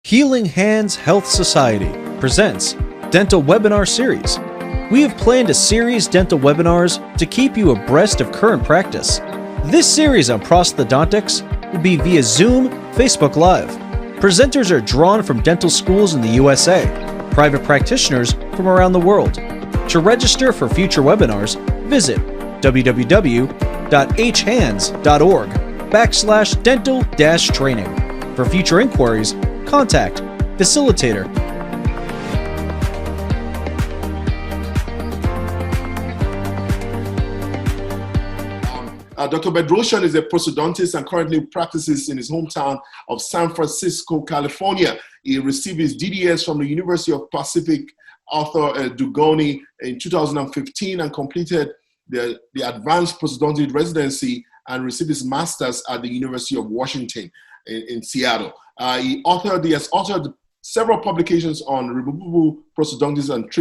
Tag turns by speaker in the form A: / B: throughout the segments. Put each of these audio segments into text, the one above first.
A: Healing Hands Health Society presents Dental Webinar Series. We have planned a series dental webinars to keep you abreast of current practice. This series on prosthodontics will be via Zoom, Facebook Live. Presenters are drawn from dental schools in the USA, private practitioners from around the world. To register for future webinars, visit www.hhands.org/dental-training. For future inquiries, contact Facilitator.
B: Dr. Bedrossian is a prosthodontist and currently practices in his hometown of San Francisco, California. He received his DDS from the University of Pacific Arthur Dugoni in 2015 and completed the advanced prosthodontic residency and received his master's at the University of Washington in Seattle. He has authored several publications on removable prosthodontics and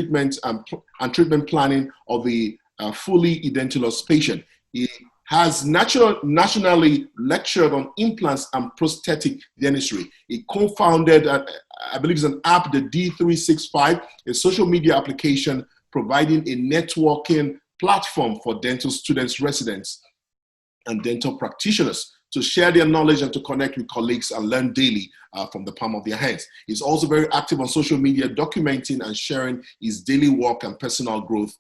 B: treatment planning of the fully edentulous patient. He has nationally lectured on implants and prosthetic dentistry. He co-founded, I believe it's an app, the D365, a social media application providing a networking platform for dental students, residents, and dental practitioners to share their knowledge and to connect with colleagues and learn daily from the palm of their hands. He's also very active on social media, documenting and sharing his daily work and personal growth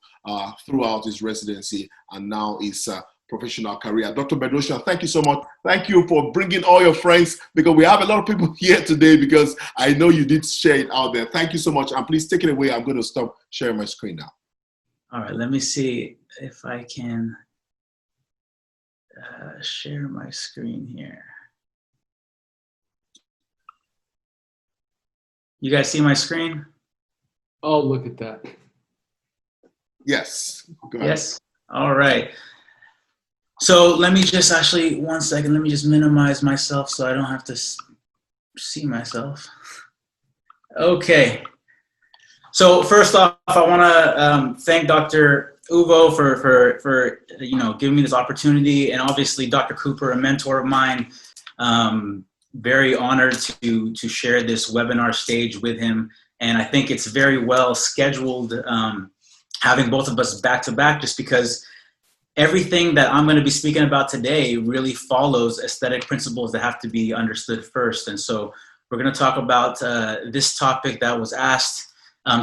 B: throughout his residency and now his professional career. Dr. Bedrossian, thank you so much. Thank you for bringing all your friends, because we have a lot of people here today because I know you did share it out there. Thank you so much. And please take it away. I'm going to stop sharing my screen now.
C: All right, let me see if I can share my screen here. You guys see my screen?
D: Oh, look at that.
B: Yes. Go ahead.
C: Yes. All right. So let me just actually, 1 second, let me just minimize myself so I don't have to see myself. Okay. So first off, I want to thank Dr. Uvo for giving me this opportunity, and obviously Dr. Cooper, a mentor of mine. Very honored to share this webinar stage with him, and I think it's very well scheduled, having both of us back to back, just because everything that I'm going to be speaking about today really follows aesthetic principles that have to be understood first. And so we're going to talk about this topic that was asked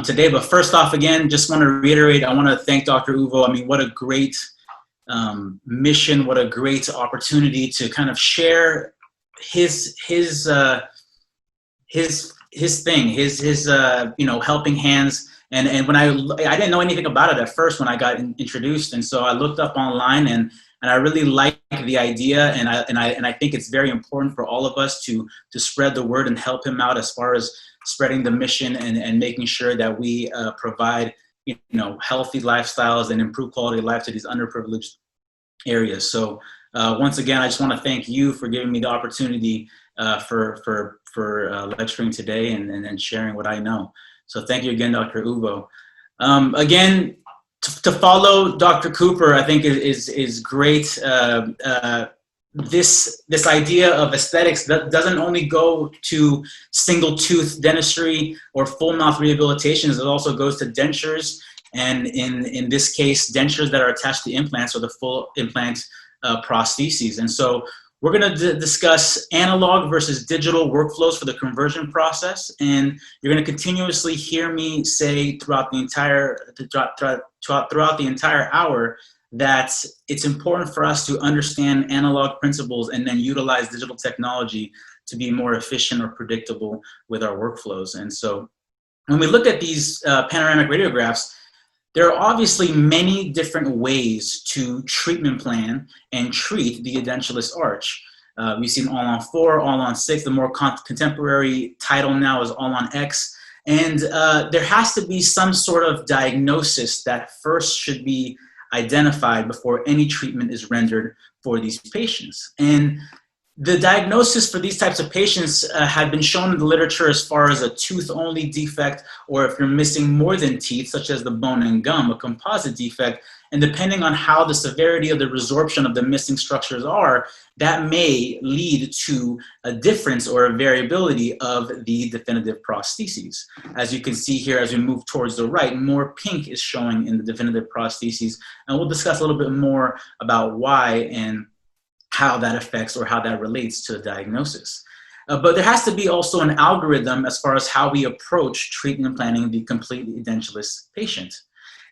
C: today. But first off, again, just want to reiterate, I want to thank Dr. Uvo. I mean, what a great mission, what a great opportunity to kind of share his thing, his helping hands. And when I didn't know anything about it at first when I got introduced, and so I looked up online, and I really like the idea, and I think it's very important for all of us to spread the word and help him out as far as spreading the mission and making sure that we provide healthy lifestyles and improve quality of life to these underprivileged areas. So once again, I just want to thank you for giving me the opportunity for lecturing today and sharing what I know. So thank you again, Dr. Uvo. Again, to follow Dr. Cooper, I think is great. This idea of aesthetics doesn't only go to single tooth dentistry or full mouth rehabilitations. It also goes to dentures, and in this case, dentures that are attached to implants or the full implant prostheses. And so we're going to discuss analog versus digital workflows for the conversion process, and you're going to continuously hear me say throughout the entire hour that it's important for us to understand analog principles and then utilize digital technology to be more efficient or predictable with our workflows. And so when we look at these panoramic radiographs, there are obviously many different ways to treatment plan and treat the edentulous arch. We've seen all on 4, all on 6. The more contemporary title now is all on X. And there has to be some sort of diagnosis that first should be identified before any treatment is rendered for these patients. And The diagnosis for these types of patients had been shown in the literature as far as a tooth-only defect, or if you're missing more than teeth, such as the bone and gum, a composite defect. And depending on how the severity of the resorption of the missing structures are, that may lead to a difference or a variability of the definitive prostheses. As you can see here, as we move towards the right, more pink is showing in the definitive prostheses. And we'll discuss a little bit more about why and how that affects or how that relates to the diagnosis. But there has to be also an algorithm as far as how we approach treatment planning the completely edentulous patient.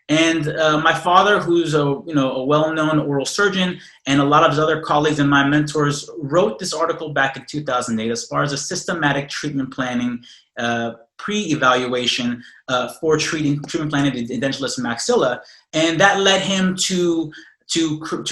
C: And my father, who's a well-known oral surgeon, and a lot of his other colleagues and my mentors wrote this article back in 2008 as far as a systematic treatment planning pre-evaluation for treatment planning the edentulous maxilla. And that led him to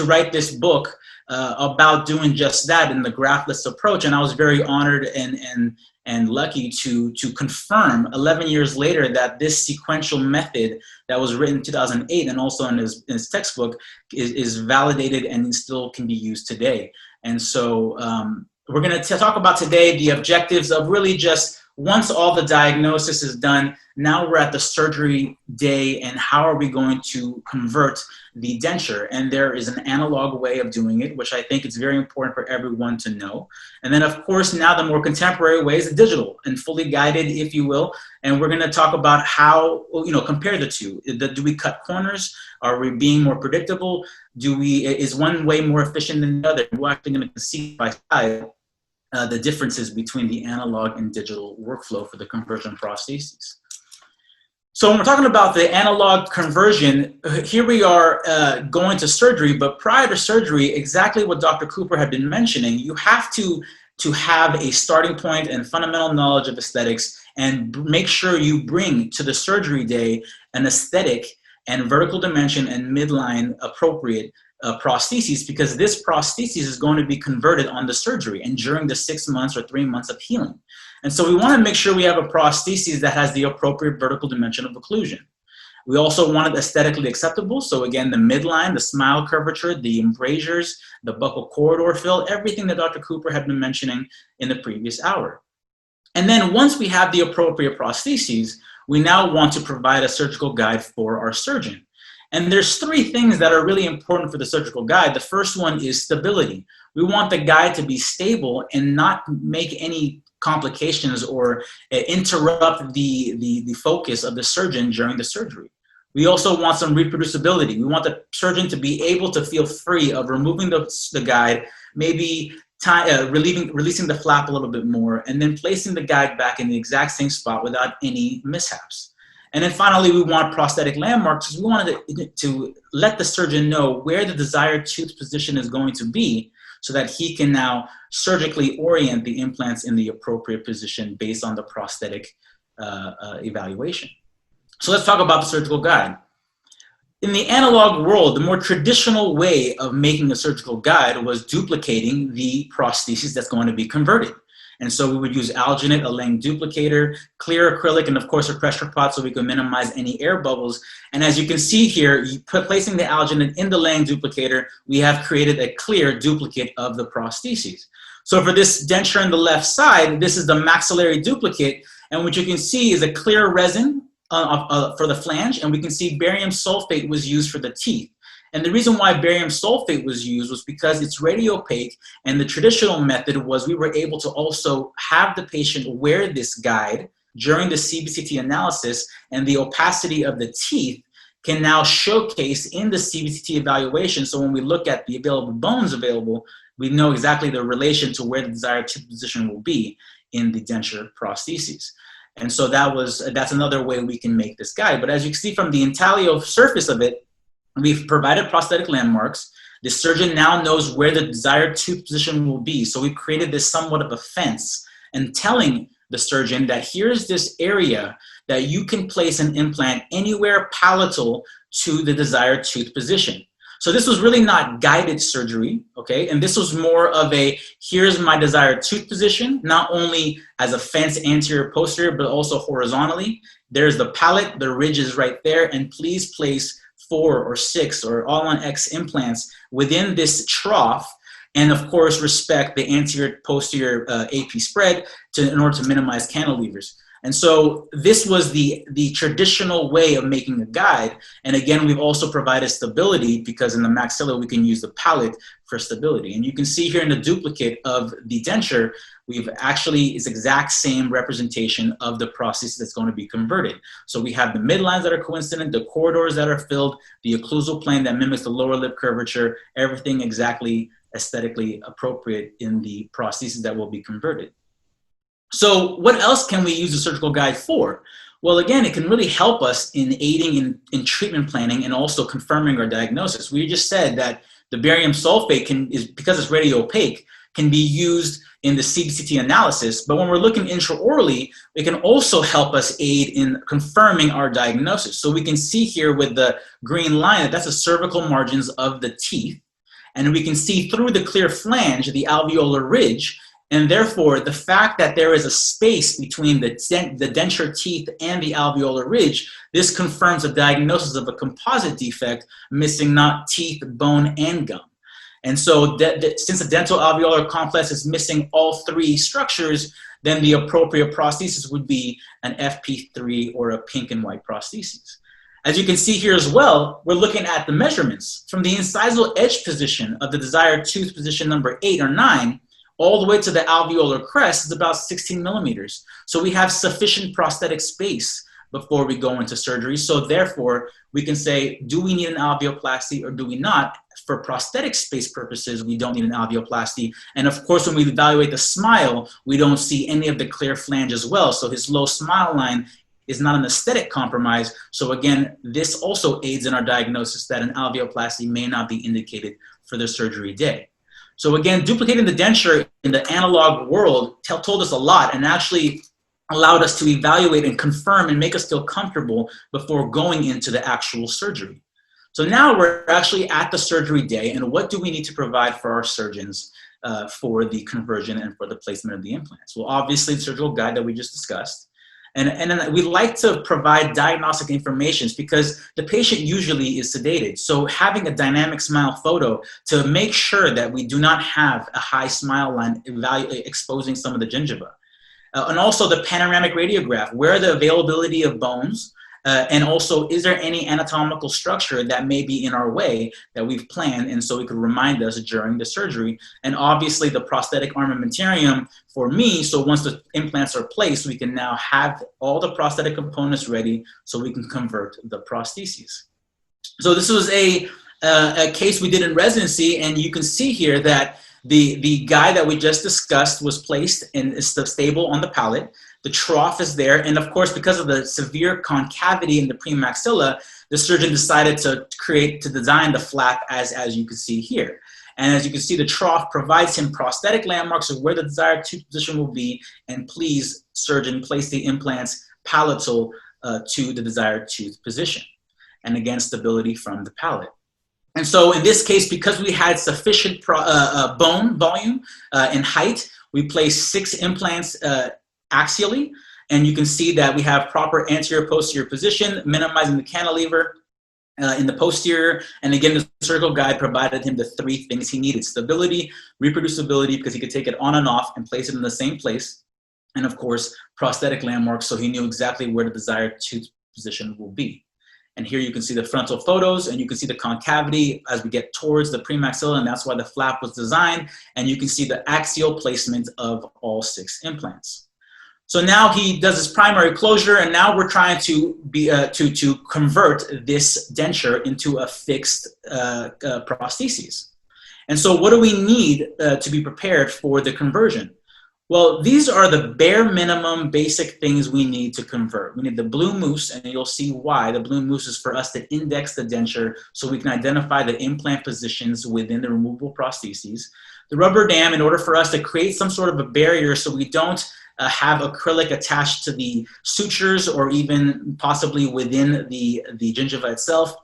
C: write this book about doing just that in the graftless approach. And I was very honored and lucky to confirm 11 years later that this sequential method that was written in 2008 and also in his textbook is validated and still can be used today. And so we're going to talk about today the objectives of really just once all the diagnosis is done, now we're at the surgery day, and how are we going to convert the denture? And there is an analog way of doing it, which I think is very important for everyone to know. And then, of course, now the more contemporary way is digital and fully guided, if you will. And we're going to talk about how, compare the two. Do we cut corners? Are we being more predictable? Is one way more efficient than the other? We're actually going to see by side the differences between the analog and digital workflow for the conversion prostheses. So when we're talking about the analog conversion, here we are going to surgery, but prior to surgery, exactly what Dr. Cooper had been mentioning, you have to have a starting point and fundamental knowledge of aesthetics, and make sure you bring to the surgery day an aesthetic and vertical dimension and midline appropriate prostheses, because this prosthesis is going to be converted on the surgery and during the 6 months or 3 months of healing. And so we want to make sure we have a prosthesis that has the appropriate vertical dimension of occlusion. We also want it aesthetically acceptable. So again, the midline, the smile curvature, the embrasures, the buccal corridor fill, everything that Dr. Cooper had been mentioning in the previous hour. And then once we have the appropriate prostheses, we now want to provide a surgical guide for our surgeon. And there's 3 things that are really important for the surgical guide. The first one is stability. We want the guide to be stable and not make any complications or interrupt the focus of the surgeon during the surgery. We also want some reproducibility. We want the surgeon to be able to feel free of removing the guide, maybe releasing the flap a little bit more, and then placing the guide back in the exact same spot without any mishaps. And then finally, we want prosthetic landmarks, because we wanted to let the surgeon know where the desired tooth position is going to be, so that he can now surgically orient the implants in the appropriate position based on the prosthetic evaluation. So let's talk about the surgical guide. In the analog world, the more traditional way of making a surgical guide was duplicating the prosthesis that's going to be converted. And so we would use alginate, a Lang duplicator, clear acrylic, and of course a pressure pot so we can minimize any air bubbles. And as you can see here, placing the alginate in the Lang duplicator, we have created a clear duplicate of the prostheses. So for this denture on the left side, this is the maxillary duplicate. And what you can see is a clear resin for the flange, and we can see barium sulfate was used for the teeth. And the reason why barium sulfate was used was because it's radiopaque, and the traditional method was we were able to also have the patient wear this guide during the CBCT analysis, and the opacity of the teeth can now showcase in the CBCT evaluation. So when we look at the available bones available, we know exactly the relation to where the desired tooth position will be in the denture prostheses. And so that's another way we can make this guide. But as you can see from the intaglio surface of it, we've provided prosthetic landmarks. The surgeon now knows where the desired tooth position will be. So we've created this somewhat of a fence and telling the surgeon that here's this area that you can place an implant anywhere palatal to the desired tooth position. So this was really not guided surgery, okay? And this was more of a, here's my desired tooth position, not only as a fence anterior posterior, but also horizontally. There's the palate, the ridge is right there, and please place 4 or 6 or all on X implants within this trough and of course respect the anterior posterior AP spread in order to minimize cantilevers. And so this was the traditional way of making a guide. And again, we've also provided stability because in the maxilla, we can use the palate for stability. And you can see here in the duplicate of the denture, we've actually is exact same representation of the prosthesis that's going to be converted. So we have the midlines that are coincident, the corridors that are filled, the occlusal plane that mimics the lower lip curvature, everything exactly aesthetically appropriate in the prosthesis that will be converted. So what else can we use the surgical guide for? Well, again, it can really help us in aiding in treatment planning and also confirming our diagnosis. We just said that the barium sulfate because it's radiopaque, can be used in the CBCT analysis, but when we're looking intraorally, it can also help us aid in confirming our diagnosis. So we can see here with the green line, that's the cervical margins of the teeth, and we can see through the clear flange, the alveolar ridge, and therefore, the fact that there is a space between the denture teeth and the alveolar ridge, this confirms a diagnosis of a composite defect, missing not teeth, bone, and gum. And so since the dental alveolar complex is missing all three structures, then the appropriate prosthesis would be an FP3 or a pink and white prosthesis. As you can see here as well, we're looking at the measurements. From the incisal edge position of the desired tooth position number 8 or 9, all the way to the alveolar crest is about 16 millimeters. So we have sufficient prosthetic space before we go into surgery. So therefore, we can say, do we need an alveoplasty or do we not? For prosthetic space purposes, we don't need an alveoplasty. And of course, when we evaluate the smile, we don't see any of the clear flange as well. So his low smile line is not an aesthetic compromise. So again, this also aids in our diagnosis that an alveoplasty may not be indicated for the surgery day. So again, duplicating the denture in the analog world told us a lot and actually allowed us to evaluate and confirm and make us feel comfortable before going into the actual surgery. So now we're actually at the surgery day, and what do we need to provide for our surgeons for the conversion and for the placement of the implants? Well, obviously the surgical guide that we just discussed. And then we like to provide diagnostic information because the patient usually is sedated. So having a dynamic smile photo to make sure that we do not have a high smile line exposing some of the gingiva. And also the panoramic radiograph, where the availability of bones, and also is there any anatomical structure that may be in our way that we've planned, and so it could remind us during the surgery. And obviously the prosthetic armamentarium for me, so once the implants are placed, we can now have all the prosthetic components ready so we can convert the prostheses. So this was a case we did in residency, and you can see here that the guide that we just discussed was placed and is stable on the palate. The trough is there, and of course, because of the severe concavity in the premaxilla, the surgeon decided to design the flap as you can see here. And as you can see, the trough provides him prosthetic landmarks of where the desired tooth position will be, and please, surgeon, place the implants palatal to the desired tooth position. And again, stability from the palate. And so in this case, because we had sufficient bone volume and height, we placed 6 implants axially, and you can see that we have proper anterior posterior position, minimizing the cantilever in the posterior. And again, the surgical guide provided him the 3 things he needed: stability, reproducibility, because he could take it on and off and place it in the same place, and of course, prosthetic landmarks, so he knew exactly where the desired tooth position will be. And here you can see the frontal photos, and you can see the concavity as we get towards the premaxilla, and that's why the flap was designed. And you can see the axial placement of all 6 implants. So now he does his primary closure, and now we're trying to convert this denture into a fixed prosthesis. And so what do we need to be prepared for the conversion? Well, these are the bare minimum basic things we need to convert. We need the blue mousse, and you'll see why. The blue mousse is for us to index the denture so we can identify the implant positions within the removable prostheses. The rubber dam, in order for us to create some sort of a barrier so we don't have acrylic attached to the sutures or even possibly within the gingiva itself.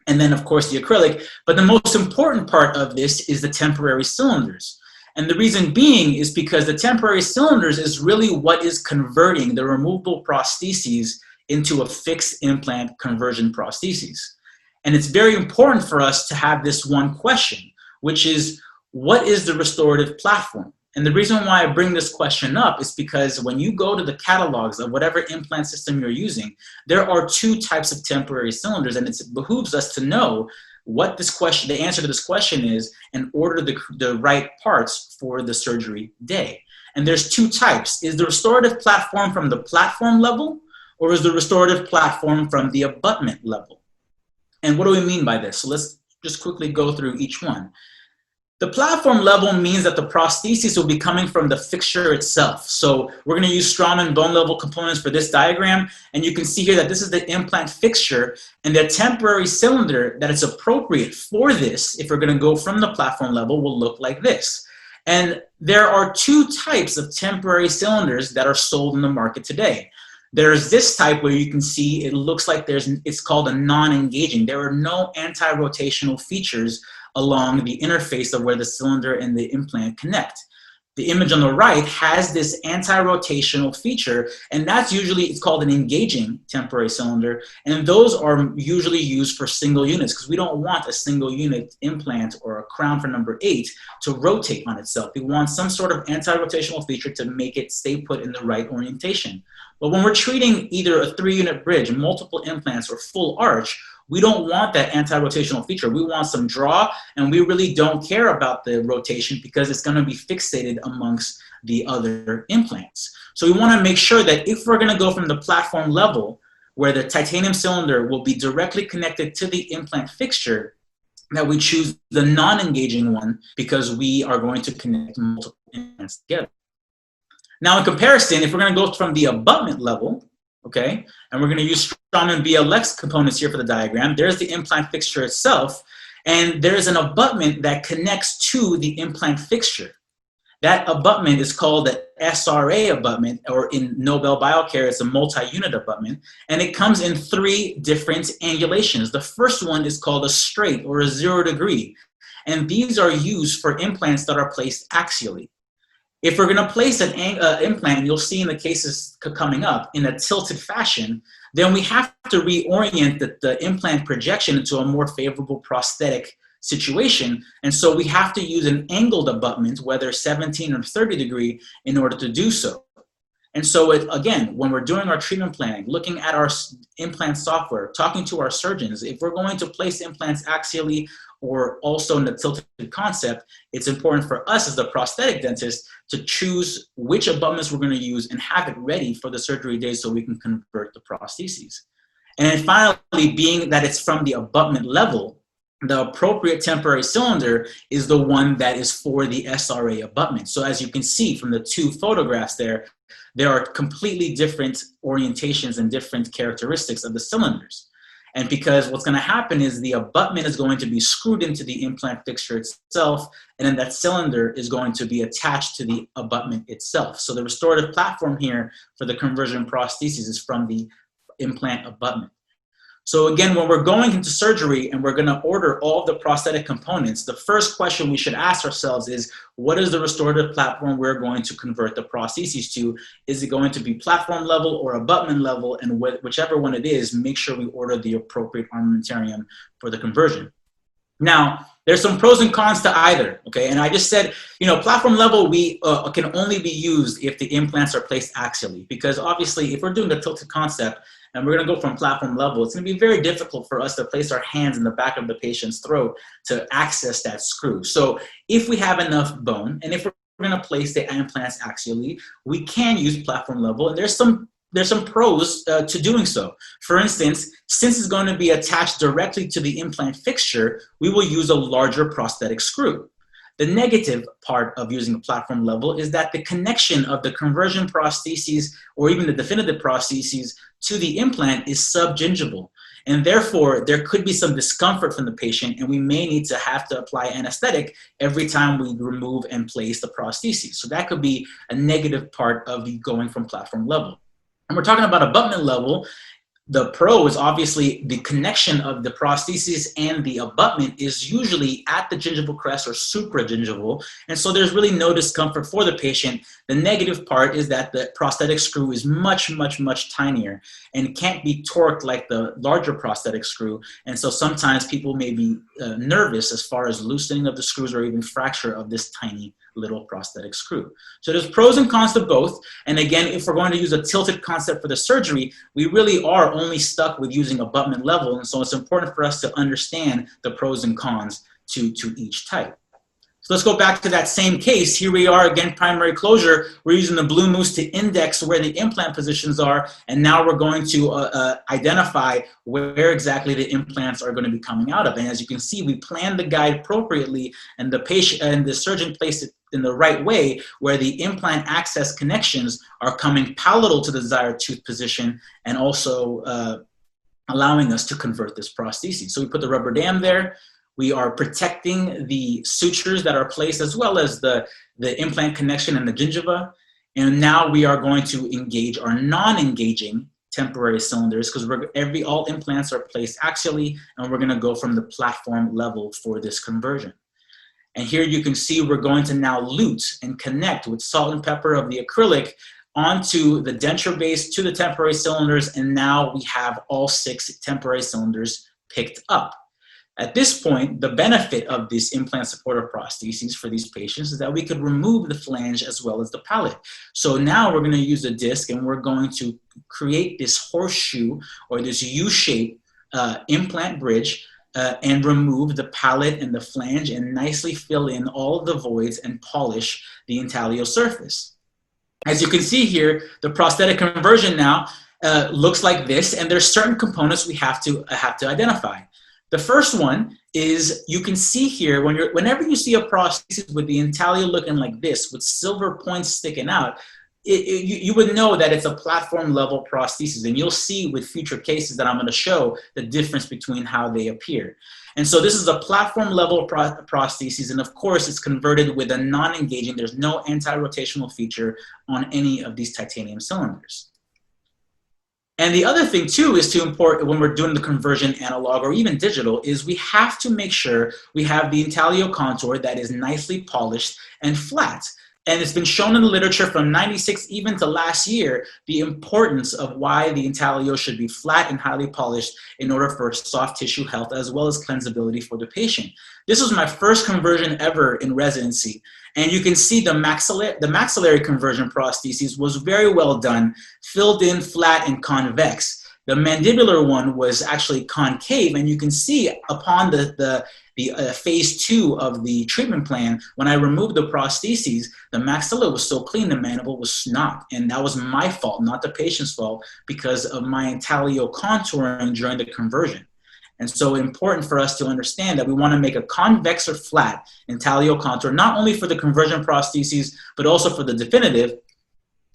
C: And then, of course, the acrylic. But the most important part of this is the temporary cylinders. And the reason being is because the temporary cylinders is really what is converting the removable prostheses into a fixed implant conversion prosthesis. And it's very important for us to have this one question, which is, what is the restorative platform? And the reason why I bring this question up is because when you go to the catalogs of whatever implant system you're using, there are two types of temporary cylinders, and it behooves us to know what this question, the answer to this question is, and order the right parts for the surgery day. And there's two types. Is the restorative platform from the platform level, or is the restorative platform from the abutment level? And what do we mean by this? So let's just quickly go through each one. The platform level means that the prosthesis will be coming from the fixture itself. So we're going to use Straumann bone level components for this diagram. And you can see here that this is the implant fixture, and the temporary cylinder that is appropriate for this, if we're going to go from the platform level, will look like this. And there are two types of temporary cylinders that are sold in the market today. There's this type where you can see it looks like it's called a non-engaging. There are no anti-rotational features along the interface of where the cylinder and the implant connect. The image on the right has this anti-rotational feature, and that's usually, it's called an engaging temporary cylinder, and those are usually used for single units because we don't want a single unit implant or a crown for number 8 to rotate on itself. We want some sort of anti-rotational feature to make it stay put in the right orientation. But when we're treating either a 3-unit bridge, multiple implants, or full arch, we don't want that anti-rotational feature. We want some draw, and we really don't care about the rotation because it's going to be fixated amongst the other implants. So we want to make sure that if we're going to go from the platform level, where the titanium cylinder will be directly connected to the implant fixture, that we choose the non-engaging one because we are going to connect multiple implants together. Now, in comparison, if we're going to go from the abutment level, okay, and we're going to use Straumann BLX components here for the diagram, there's the implant fixture itself, and there's an abutment that connects to the implant fixture. That abutment is called the SRA abutment, or in Nobel Biocare, it's a multi-unit abutment, and it comes in 3 different angulations. The first one is called a straight or a 0 degree, and these are used for implants that are placed axially. If we're going to place an implant, and you'll see in the cases coming up, in a tilted fashion, then we have to reorient the implant projection into a more favorable prosthetic situation. And so we have to use an angled abutment, whether 17 or 30 degree, in order to do so. And so again, when we're doing our treatment planning, looking at our implant software, talking to our surgeons, if we're going to place implants axially or also in the tilted concept, it's important for us as the prosthetic dentist to choose which abutments we're going to use and have it ready for the surgery day so we can convert the prostheses. And then finally, being that it's from the abutment level, the appropriate temporary cylinder is the one that is for the SRA abutment. So as you can see from the 2 photographs there are completely different orientations and different characteristics of the cylinders. And because what's going to happen is the abutment is going to be screwed into the implant fixture itself, and then that cylinder is going to be attached to the abutment itself. So the restorative platform here for the conversion prosthesis is from the implant abutment. So again, when we're going into surgery and we're going to order all of the prosthetic components, the first question we should ask ourselves is, what is the restorative platform we're going to convert the prostheses to? Is it going to be platform level or abutment level? And whichever one it is, make sure we order the appropriate armamentarium for the conversion. Now, there's some pros and cons to either, okay? And I just said, platform level can only be used if the implants are placed axially, because obviously if we're doing the tilted concept, and we're going to go from platform level, it's going to be very difficult for us to place our hands in the back of the patient's throat to access that screw. So if we have enough bone, and if we're going to place the implants axially, we can use platform level, and there's some pros to doing so. For instance, since it's going to be attached directly to the implant fixture, we will use a larger prosthetic screw. The negative part of using a platform level is that the connection of the conversion prostheses or even the definitive prostheses to the implant is subgingival. And therefore, there could be some discomfort from the patient, and we may need to have to apply anesthetic every time we remove and place the prostheses. So that could be a negative part of going from platform level. And we're talking about abutment level. The pro is obviously the connection of the prosthesis and the abutment is usually at the gingival crest or supragingival. And so there's really no discomfort for the patient. The negative part is that the prosthetic screw is much, much, much tinier and can't be torqued like the larger prosthetic screw. And so sometimes people may be nervous as far as loosening of the screws or even fracture of this tiny little prosthetic screw. So there's pros and cons to both. And again, if we're going to use a tilted concept for the surgery, we really are only stuck with using abutment level. And so it's important for us to understand the pros and cons to each type. So let's go back to that same case. Here we are again, primary closure. We're using the blue moose to index where the implant positions are. And now we're going to identify where exactly the implants are going to be coming out of. And as you can see, we planned the guide appropriately and the patient and the surgeon placed it in the right way where the implant access connections are coming palatal to the desired tooth position and also allowing us to convert this prosthesis. So we put the rubber dam there. We are protecting the sutures that are placed as well as the implant connection and the gingiva. And now we are going to engage our non-engaging temporary cylinders because all implants are placed axially and we're gonna go from the platform level for this conversion. And here you can see we're going to now lute and connect with salt and pepper of the acrylic onto the denture base to the temporary cylinders. And now we have all 6 temporary cylinders picked up. At this point, the benefit of this implant supportive prosthesis for these patients is that we could remove the flange as well as the palate. So now we're going to use a disc and we're going to create this horseshoe or this U-shaped implant bridge and remove the palate and the flange and nicely fill in all of the voids and polish the intaglio surface. As you can see here, the prosthetic conversion now looks like this, and there's certain components we have to identify. The first one is you can see here whenever you see a prosthesis with the intaglio looking like this with silver points sticking out, you would know that it's a platform level prosthesis, and you'll see with future cases that I'm going to show the difference between how they appear. And so this is a platform level prosthesis, and of course it's converted with a non-engaging. There's no anti-rotational feature on any of these titanium cylinders. And the other thing too is to import, when we're doing the conversion analog or even digital, is we have to make sure we have the intaglio contour that is nicely polished and flat. And it's been shown in the literature from '96 even to last year, the importance of why the intaglio should be flat and highly polished in order for soft tissue health as well as cleansability for the patient. This was my first conversion ever in residency. And you can see the maxillary conversion prosthesis was very well done, filled in, flat, and convex. The mandibular one was actually concave, and you can see upon the phase 2 of the treatment plan, when I removed the prostheses, the maxilla was so clean, the mandible was not. And that was my fault, not the patient's fault, because of my intaglio contouring during the conversion. And so important for us to understand that we want to make a convex or flat intaglio contour, not only for the conversion prostheses, but also for the definitive.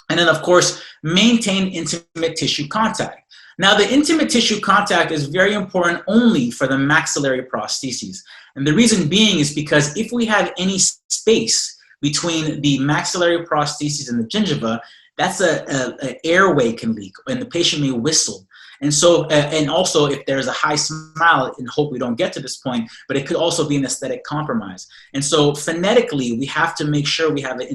C: And then of course, maintain intimate tissue contact. Now the intimate tissue contact is very important only for the maxillary prostheses. And the reason being is because if we have any space between the maxillary prostheses and the gingiva, that's an airway can leak and the patient may whistle. And so, and also if there's a high smile, and hope we don't get to this point, but it could also be an aesthetic compromise. And so phonetically, we have to make sure we have an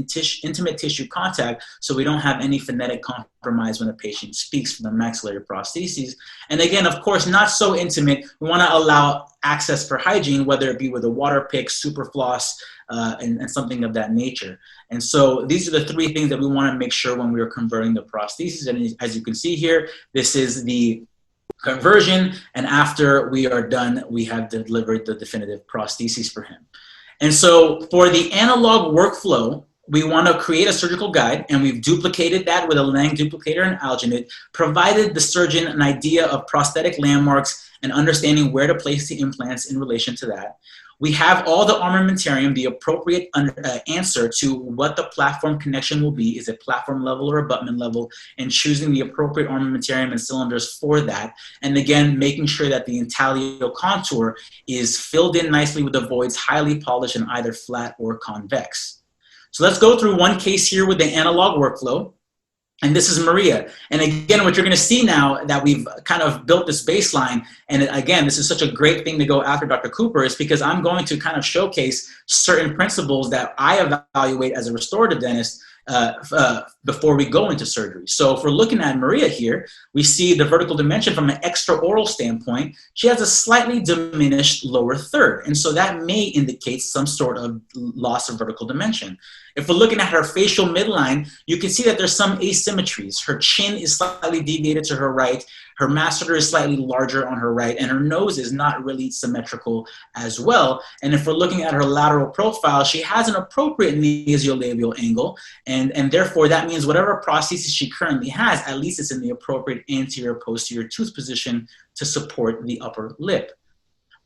C: intimate tissue contact so we don't have any phonetic compromise when the patient speaks from the maxillary prostheses. And again, of course, not so intimate. We want to allow access for hygiene, whether it be with a water pick, super floss, and something of that nature. And so these are the 3 things that we want to make sure when we are converting the prosthesis. And as you can see here, this is the conversion. And after we are done, we have delivered the definitive prosthesis for him. And so for the analog workflow, we want to create a surgical guide, and we've duplicated that with a Lang duplicator and alginate, provided the surgeon an idea of prosthetic landmarks and understanding where to place the implants in relation to that. We have all the armamentarium, the appropriate answer to what the platform connection will be. Is it platform level or abutment level? And choosing the appropriate armamentarium and cylinders for that. And again, making sure that the intaglio contour is filled in nicely with the voids, highly polished and either flat or convex. So let's go through one case here with the analog workflow. And this is Maria. And again, what you're going to see now that we've kind of built this baseline, and again, this is such a great thing to go after Dr. Cooper, is because I'm going to kind of showcase certain principles that I evaluate as a restorative dentist before we go into surgery. So if we're looking at Maria here, we see the vertical dimension from an extraoral standpoint. She has a slightly diminished lower third. And so that may indicate some sort of loss of vertical dimension. If we're looking at her facial midline, you can see that there's some asymmetries. Her chin is slightly deviated to her right. Her masseter is slightly larger on her right, and her nose is not really symmetrical as well. And if we're looking at her lateral profile, she has an appropriate nasolabial angle, and therefore that means whatever prosthesis she currently has, at least it's in the appropriate anterior posterior tooth position to support the upper lip.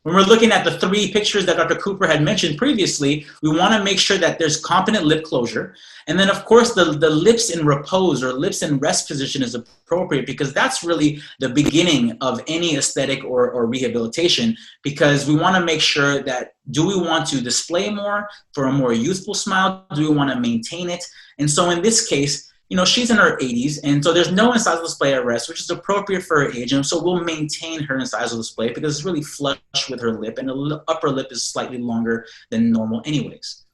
C: When we're looking at the three pictures that Dr. Cooper had mentioned previously, we want to make sure that there's competent lip closure. And then, of course, the lips in repose or lips in rest position is appropriate, because that's really the beginning of any aesthetic or rehabilitation, because we want to make sure that, do we want to display more for a more youthful smile? Do we want to maintain it? And so in this case, you know, she's in her 80s, and so there's no incisal display at rest, which is appropriate for her age, and so we'll maintain her incisal display because it's really flush with her lip, and the upper lip is slightly longer than normal anyways.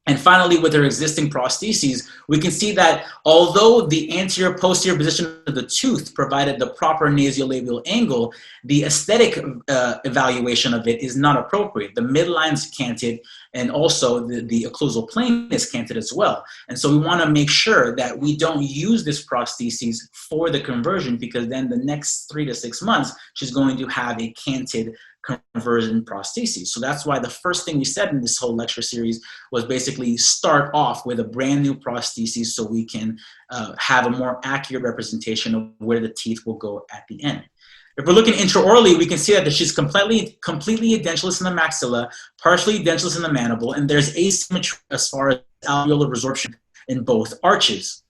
C: And finally, with her existing prostheses, we can see that although the anterior posterior position of the tooth provided the proper nasolabial angle, the aesthetic evaluation of it is not appropriate. The midline's canted, and also the occlusal plane is canted as well. And so we want to make sure that we don't use this prosthesis for the conversion, because then the next 3 to 6 months, she's going to have a canted conversion prosthesis. So that's why the first thing we said in this whole lecture series was basically start off with a brand new prosthesis so we can have a more accurate representation of where the teeth will go at the end. If we're looking intraorally, we can see that she's completely edentulous in the maxilla, partially edentulous in the mandible, and there's asymmetry as far as alveolar resorption in both arches.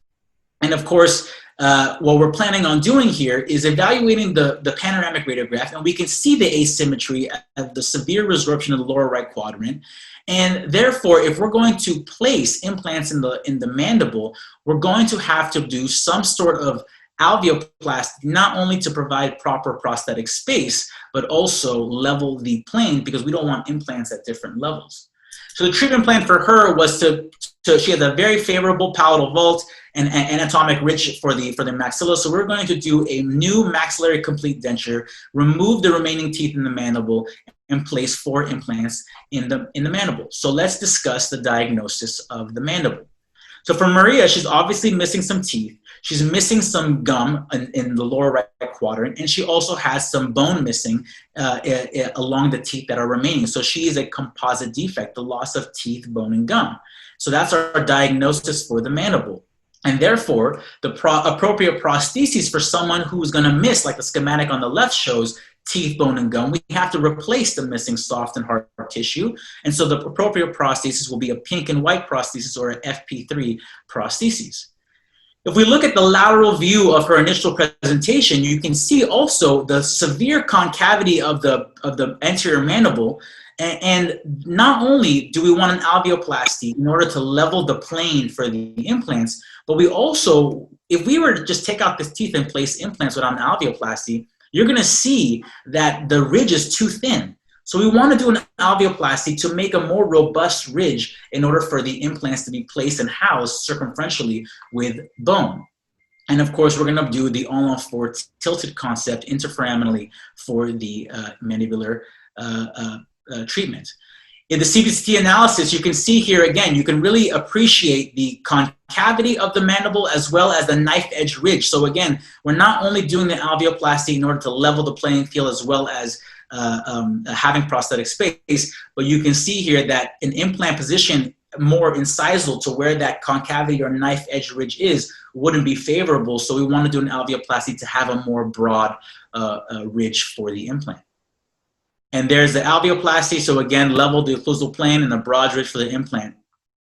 C: And of course, what we're planning on doing here is evaluating the panoramic radiograph, and we can see the asymmetry of the severe resorption of the lower right quadrant. And therefore, if we're going to place implants in the mandible, we're going to have to do some sort of alveoplasty, not only to provide proper prosthetic space, but also level the plane, because we don't want implants at different levels. So the treatment plan for her was she has a very favorable palatal vault and anatomic ridge for the maxilla. So we're going to do a new maxillary complete denture, remove the remaining teeth in the mandible, and place 4 implants in the mandible. So let's discuss the diagnosis of the mandible. So for Maria, she's obviously missing some teeth. She's missing some gum in the lower right quadrant, and she also has some bone missing along the teeth that are remaining. So she is a composite defect, the loss of teeth, bone, and gum. So that's our diagnosis for the mandible. And therefore, the appropriate prosthesis for someone who's going to miss, like the schematic on the left shows, teeth, bone, and gum, we have to replace the missing soft and hard tissue. And so the appropriate prosthesis will be a pink and white prosthesis, or an FP3 prosthesis. If we look at the lateral view of her initial presentation, you can see also the severe concavity of the anterior mandible. And not only do we want an alveoplasty in order to level the plane for the implants, but we also, if we were to just take out this teeth and place implants without an alveoplasty, you're going to see that the ridge is too thin. So we want to do an alveoplasty to make a more robust ridge in order for the implants to be placed and housed circumferentially with bone. And of course, we're going to do the all-on-4 tilted concept interforaminally for the mandibular treatment. In the CBCT analysis, you can see here again, you can really appreciate the concavity of the mandible as well as the knife edge ridge. So again, we're not only doing the alveoplasty in order to level the playing field as well as having prosthetic space, but you can see here that an implant position more incisal to where that concavity or knife edge ridge is wouldn't be favorable. So we want to do an alveoplasty to have a more broad ridge for the implant. And there's the alveoplasty. So again, level the occlusal plane and the broad ridge for the implant.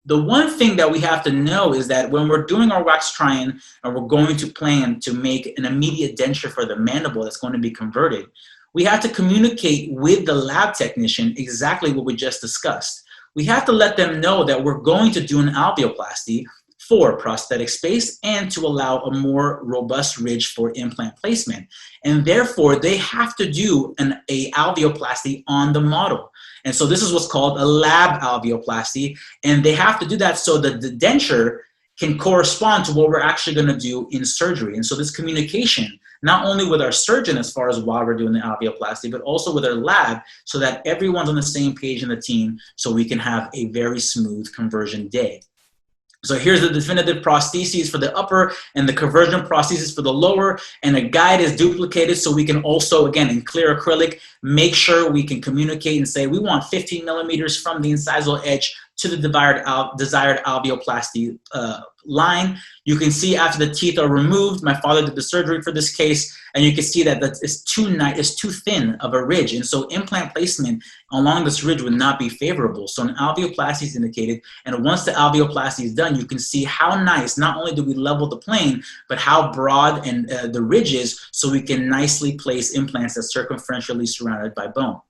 C: The one thing that we have to know is that when we're doing our wax try-in and we're going to plan to make an immediate denture for the mandible that's going to be converted, we have to communicate with the lab technician exactly what we just discussed. We have to let them know that we're going to do an alveoplasty for prosthetic space and to allow a more robust ridge for implant placement. And therefore, they have to do a alveoplasty on the model. And so this is what's called a lab alveoplasty. And they have to do that so that the denture can correspond to what we're actually going to do in surgery. And so this communication, not only with our surgeon as far as while we're doing the alveoplasty, but also with our lab, so that everyone's on the same page in the team, so we can have a very smooth conversion day. So here's the definitive prostheses for the upper and the conversion prostheses for the lower, and a guide is duplicated so we can also, again, in clear acrylic, make sure we can communicate and say we want 15 millimeters from the incisal edge to the desired alveoplasty line. You can see after the teeth are removed, my father did the surgery for this case, and you can see that it's too thin of a ridge, and so implant placement along this ridge would not be favorable. So an alveoplasty is indicated, and once the alveoplasty is done, you can see how nice, not only do we level the plane, but how broad and the ridge is, so we can nicely place implants that's circumferentially surrounded by bone.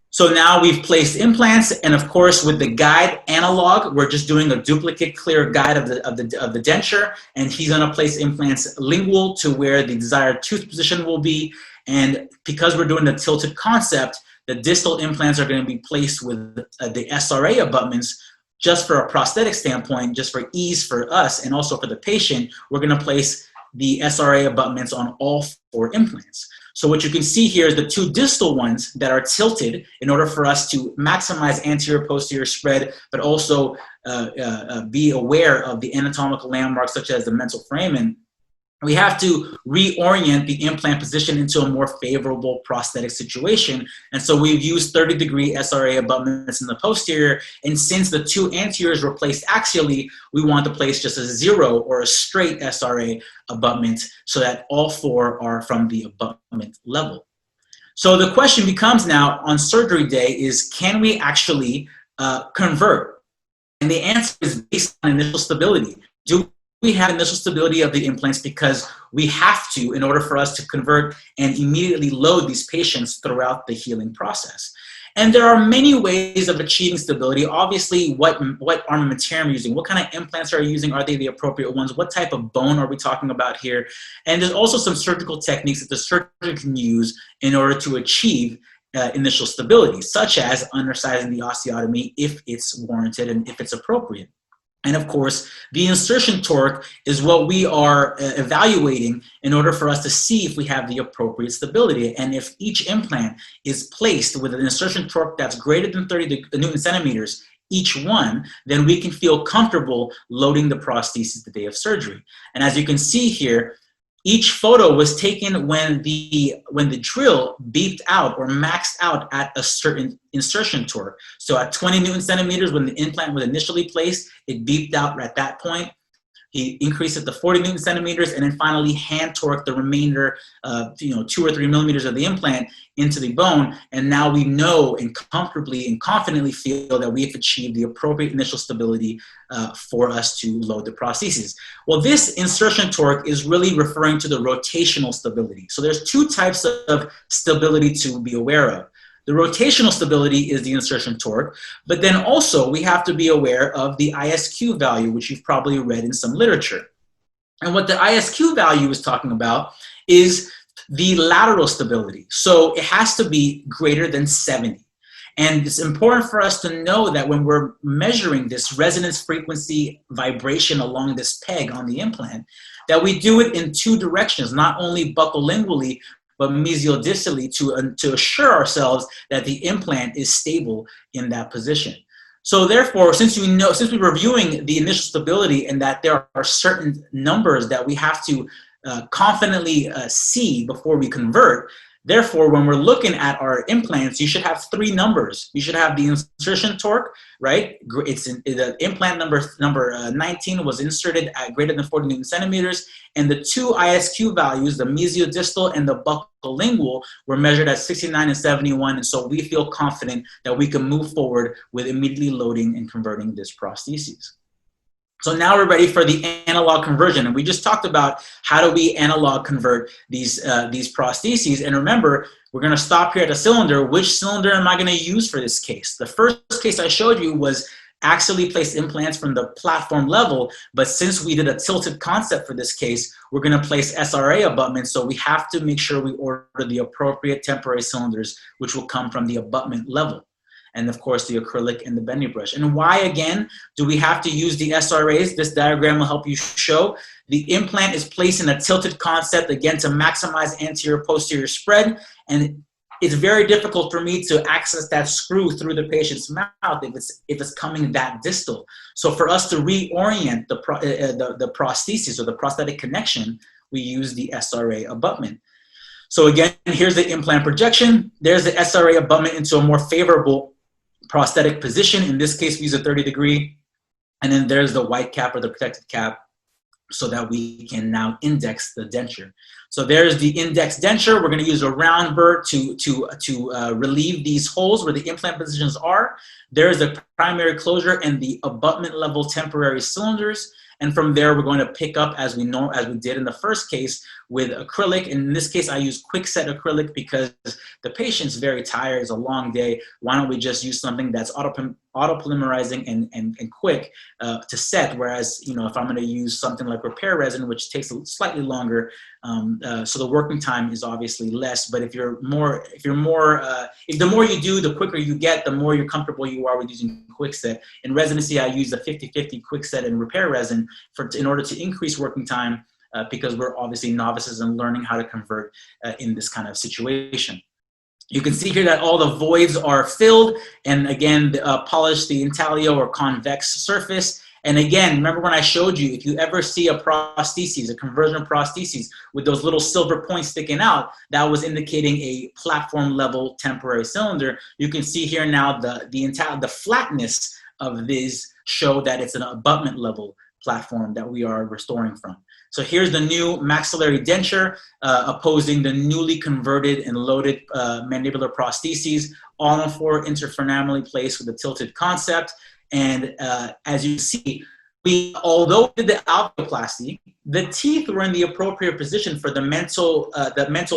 C: So now we've placed implants, and of course with the guide analog, we're just doing a duplicate clear guide of the denture, and he's gonna place implants lingual to where the desired tooth position will be. And because we're doing the tilted concept, the distal implants are gonna be placed with the SRA abutments. Just for a prosthetic standpoint, just for ease for us and also for the patient, we're gonna place the SRA abutments on all 4 implants. So what you can see here is the 2 distal ones that are tilted in order for us to maximize anterior-posterior spread, but also be aware of the anatomical landmarks such as the mental foramen. We have to reorient the implant position into a more favorable prosthetic situation. And so we've used 30-degree SRA abutments in the posterior. And since the 2 anteriors were placed axially, we want to place just a 0 or a straight SRA abutment so that all 4 are from the abutment level. So the question becomes now on surgery day is, can we actually convert? And the answer is based on initial stability. Do we have initial stability of the implants because we have to in order for us to convert and immediately load these patients throughout the healing process? And there are many ways of achieving stability. Obviously, what armamentarium are you using? What kind of implants are you using? Are they the appropriate ones? What type of bone are we talking about here? And there's also some surgical techniques that the surgeon can use in order to achieve initial stability, such as undersizing the osteotomy if it's warranted and if it's appropriate. And of course, the insertion torque is what we are evaluating in order for us to see if we have the appropriate stability. And if each implant is placed with an insertion torque that's greater than 30 Newton centimeters each one, then we can feel comfortable loading the prosthesis the day of surgery. And as you can see here, each photo was taken when the drill beeped out or maxed out at a certain insertion torque. So at 20 Newton centimeters, when the implant was initially placed, it beeped out at that point. He increased it to 40 Newton centimeters and then finally hand torqued the remainder, 2 or 3 millimeters of the implant into the bone. And now we know and comfortably and confidently feel that we've achieved the appropriate initial stability for us to load the prosthesis. Well, this insertion torque is really referring to the rotational stability. So there's 2 types of stability to be aware of. The rotational stability is the insertion torque, but then also we have to be aware of the ISQ value, which you've probably read in some literature. And what the ISQ value is talking about is the lateral stability. So it has to be greater than 70. And it's important for us to know that when we're measuring this resonance frequency vibration along this peg on the implant, that we do it in 2 directions, not only buccolingually, but mesiodistally to assure ourselves that the implant is stable in that position. So therefore, since we're reviewing the initial stability and that there are certain numbers that we have to confidently see before we convert, therefore, when we're looking at our implants, you should have 3 numbers. You should have the insertion torque, right? The implant number 19 was inserted at greater than 40 Newton centimeters, and the 2 ISQ values, the mesiodistal and the buccolingual, were measured at 69 and 71, and so we feel confident that we can move forward with immediately loading and converting this prosthesis. So now we're ready for the analog conversion. And we just talked about how do we analog convert these prostheses. And remember, we're gonna stop here at a cylinder. Which cylinder am I gonna use for this case? The first case I showed you was actually place implants from the platform level, but since we did a tilted concept for this case, we're going to place SRA abutments, so we have to make sure we order the appropriate temporary cylinders, which will come from the abutment level. And of course, the acrylic and the bending brush. And why, again, do we have to use the SRAs? This diagram will help you show. The implant is placed in a tilted concept, again, to maximize anterior-posterior spread. And it's very difficult for me to access that screw through the patient's mouth if it's coming that distal. So for us to reorient the prosthesis or the prosthetic connection, we use the SRA abutment. So again, here's the implant projection. There's the SRA abutment into a more favorable prosthetic position. In this case, we use a 30-degree. And then there's the white cap or the protected cap so that we can now index the denture. So there's the index denture. We're going to use a round burr to relieve these holes where the implant positions are. There's the primary closure and the abutment level temporary cylinders. And from there, we're going to pick up as we did in the first case with acrylic. And in this case, I use quick set acrylic because the patient's very tired. It's a long day. Why don't we just use something that's auto-polymerizing and quick to set? Whereas, you know, if I'm going to use something like repair resin, which takes slightly longer, so the working time is obviously less. But if the more you do, the quicker you get, the more you're comfortable you are with using quick set. In residency, I use the 50-50 quick set and repair resin in order to increase working time because we're obviously novices and learning how to convert in this kind of situation. You can see here that all the voids are filled, and again, polish the intaglio or convex surface. And again, remember when I showed you, if you ever see a prosthesis, a conversion prosthesis with those little silver points sticking out, that was indicating a platform level temporary cylinder. You can see here now the flatness of these show that it's an abutment level platform that we are restoring from. So here's the new maxillary denture opposing the newly converted and loaded mandibular prostheses, all on floor interforaminally placed with a tilted concept. And as you see, although we did the alveoplasty, the teeth were in the appropriate position for the mental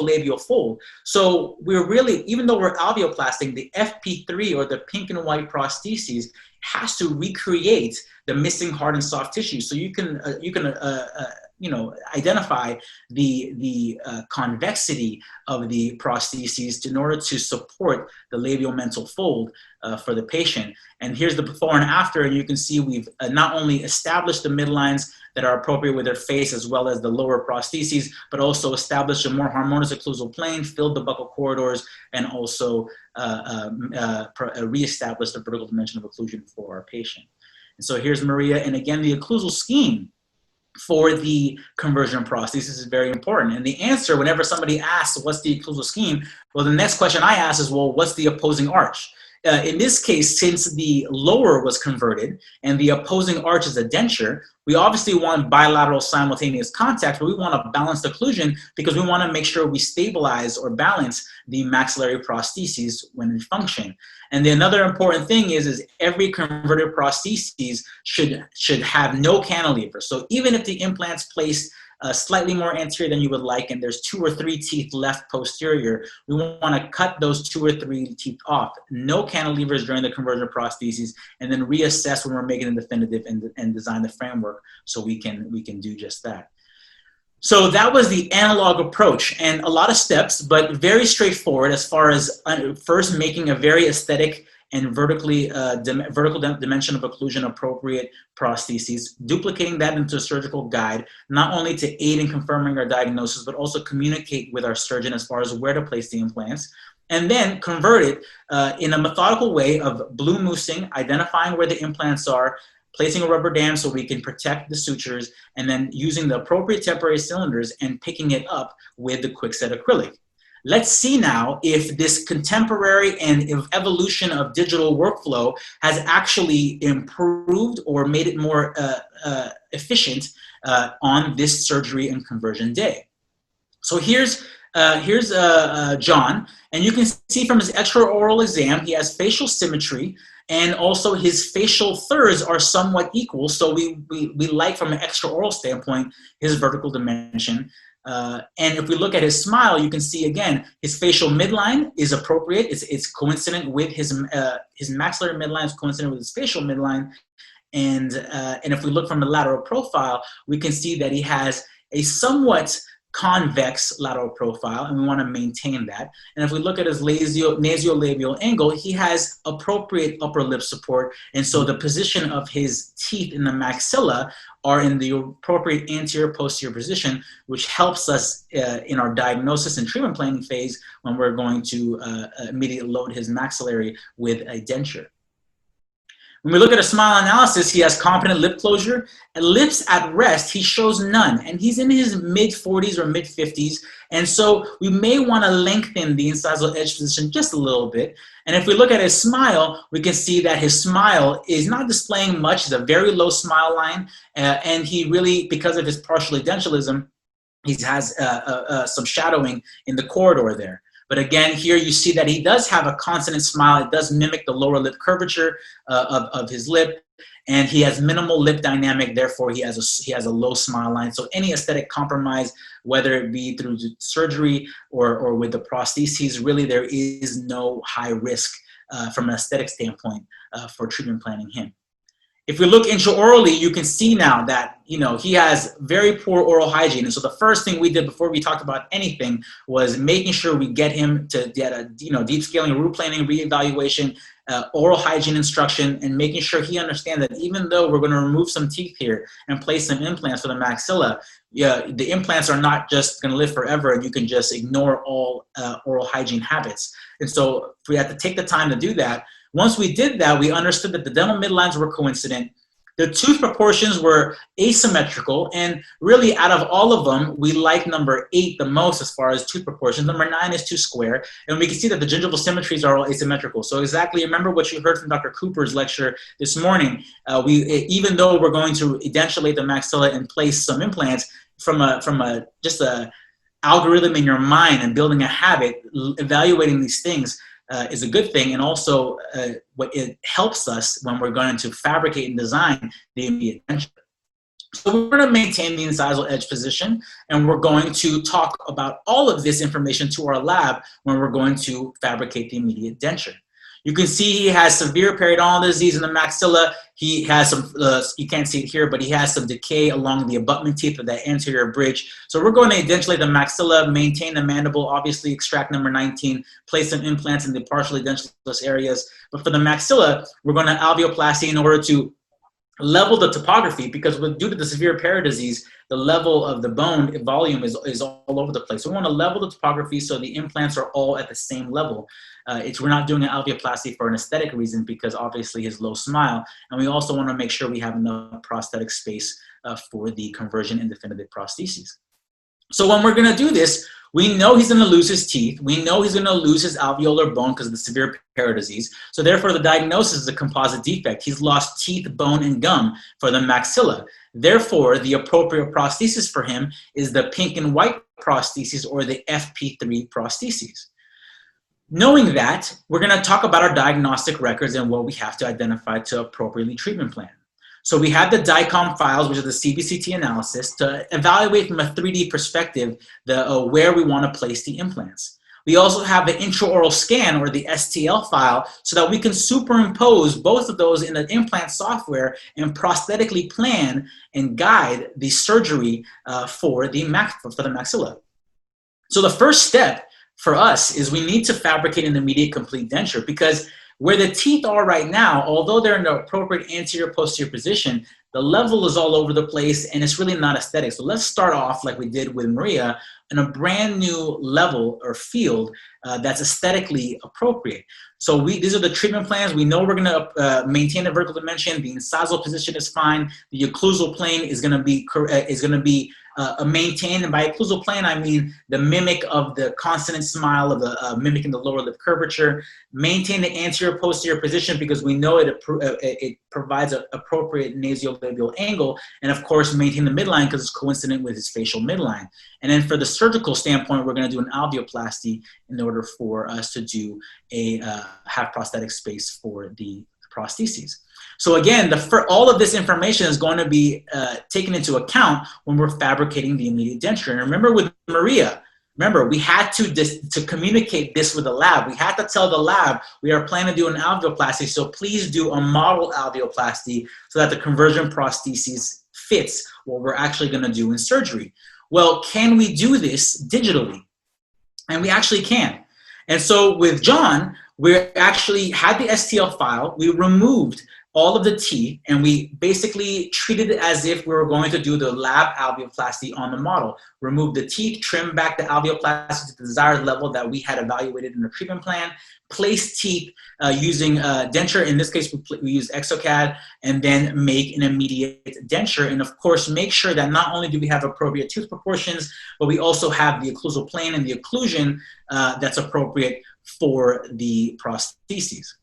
C: labial fold. So we're really, even though we're alveoplasting, the FP3 or the pink and white prostheses has to recreate the missing hard and soft tissue. So you can identify the convexity of the prostheses in order to support the labial mental fold for the patient. And here's the before and after, and you can see we've not only established the midlines that are appropriate with their face as well as the lower prostheses, but also established a more harmonious occlusal plane, filled the buccal corridors, and also reestablished the vertical dimension of occlusion for our patient. And so here's Maria, and again, the occlusal scheme for the conversion prosthesis is very important. And the answer, whenever somebody asks, what's the occlusal scheme? Well, the next question I ask is, well, what's the opposing arch? In this case, since the lower was converted and the opposing arch is a denture, we obviously want bilateral simultaneous contact, but we want a balanced occlusion because we want to make sure we stabilize or balance the maxillary prostheses when in function. And then another important thing is every converted prosthesis should have no cantilever. So even if the implant's placed slightly more anterior than you would like, and there's 2 or 3 teeth left posterior, we want to cut those 2 or 3 teeth off. No cantilevers during the conversion prostheses, and then reassess when we're making the definitive and design the framework so we can do just that. So that was the analog approach, and a lot of steps, but very straightforward as far as first making a very aesthetic and vertical dimension of occlusion appropriate prostheses, duplicating that into a surgical guide, not only to aid in confirming our diagnosis, but also communicate with our surgeon as far as where to place the implants, and then convert it in a methodical way of blue moosing, identifying where the implants are, placing a rubber dam so we can protect the sutures, and then using the appropriate temporary cylinders and picking it up with the quickset acrylic. Let's see now if this contemporary and evolution of digital workflow has actually improved or made it more efficient on this surgery and conversion day. So here's John, and you can see from his extraoral exam, he has facial symmetry, and also his facial thirds are somewhat equal. So we like, from an extraoral standpoint, his vertical dimension. And if we look at his smile, you can see again his facial midline is appropriate. It's coincident with his maxillary midline is coincident with his facial midline. And if we look from the lateral profile, we can see that he has a somewhat convex lateral profile, and we want to maintain that. And if we look at his nasolabial angle, he has appropriate upper lip support, and so the position of his teeth in the maxilla are in the appropriate anterior posterior position, which helps us in our diagnosis and treatment planning phase when we're going to immediately load his maxillary with a denture. When we look at a smile analysis, he has competent lip closure. And lips at rest, he shows none. And he's in his mid-40s or mid-50s. And so we may want to lengthen the incisal edge position just a little bit. And if we look at his smile, we can see that his smile is not displaying much. It's a very low smile line. And he really, because of his partial edentulation, he has some shadowing in the corridor there. But again, here you see that he does have a consonant smile. It does mimic the lower lip curvature of his lip. And he has minimal lip dynamic. Therefore, he has a low smile line. So any aesthetic compromise, whether it be through surgery or with the prostheses, really there is no high risk from an aesthetic standpoint for treatment planning him. If we look intraorally, you can see now that, you know, he has very poor oral hygiene. And so the first thing we did before we talked about anything was making sure we get him to get a, you know, deep scaling, root planning, reevaluation, oral hygiene instruction, and making sure he understands that even though we're going to remove some teeth here and place some implants for the maxilla, the implants are not just going to live forever and you can just ignore all oral hygiene habits. And so we had to take the time to do that. Once we did that, we understood that the dental midlines were coincident. The tooth proportions were asymmetrical, and really out of all of them, we like number 8 the most as far as tooth proportions. Number 9 is too square, and we can see that the gingival symmetries are all asymmetrical. So exactly, remember what you heard from Dr. Cooper's lecture this morning. Even though we're going to edentulate the maxilla and place some implants, from just a algorithm in your mind and building a habit, evaluating these things is a good thing, and also what it helps us when we're going to fabricate and design the immediate denture. So we're going to maintain the incisal edge position, and we're going to talk about all of this information to our lab when we're going to fabricate the immediate denture. You can see he has severe periodontal disease in the maxilla. He has some, you can't see it here, but he has some decay along the abutment teeth of that anterior bridge. So we're going to edentulate the maxilla, maintain the mandible, obviously extract number 19, place some implants in the partially edentulous areas. But for the maxilla, we're going to alveoplasty in order to level the topography, because due to the severe perio disease, the level of the bone volume is all over the place. So we want to level the topography so the implants are all at the same level. We're not doing an alveoplasty for an aesthetic reason, because obviously his low smile, and we also want to make sure we have enough prosthetic space for the conversion in definitive prostheses. So when we're going to do this, we know he's going to lose his teeth. We know he's going to lose his alveolar bone because of the severe perio disease. So therefore, the diagnosis is a composite defect. He's lost teeth, bone, and gum for the maxilla. Therefore, the appropriate prosthesis for him is the pink and white prosthesis, or the FP3 prostheses. Knowing that, we're going to talk about our diagnostic records and what we have to identify to appropriately treatment plan. So we have the DICOM files, which is the CBCT analysis, to evaluate from a 3D perspective where we want to place the implants. We also have the intraoral scan, or the STL file, so that we can superimpose both of those in the implant software and prosthetically plan and guide the surgery for the maxilla. So the first step for us is we need to fabricate an immediate complete denture, because where the teeth are right now, although they're in the appropriate anterior posterior position, the level is all over the place and it's really not aesthetic. So let's start off like we did with Maria in a brand new level or field that's aesthetically appropriate. So these are the treatment plans. We know we're gonna maintain the vertical dimension. The incisal position is fine. The occlusal plane is gonna be maintained, and by occlusal plane I mean the mimic of the consonant smile of the mimicking the lower lip curvature. Maintain the anterior posterior position, because we know it provides an appropriate nasolabial angle, and of course maintain the midline because it's coincident with his facial midline. And then for the surgical standpoint, we're going to do an alveoplasty in order for us to do have prosthetic space for the prostheses. So again, all of this information is going to be taken into account when we're fabricating the immediate denture. And remember with Maria, we had to communicate this with the lab. We had to tell the lab we are planning to do an alveoplasty, so please do a model alveoplasty so that the conversion prosthesis fits what we're actually going to do in surgery. Well, can we do this digitally? And we actually can. And so with John, we actually had the STL file. We removed all of the teeth, and we basically treated it as if we were going to do the lab alveoplasty on the model. Remove the teeth, trim back the alveoplasty to the desired level that we had evaluated in the treatment plan, place teeth using denture. In this case, we use exocad, and then make an immediate denture. And of course, make sure that not only do we have appropriate tooth proportions, but we also have the occlusal plane and the occlusion that's appropriate for the prostheses.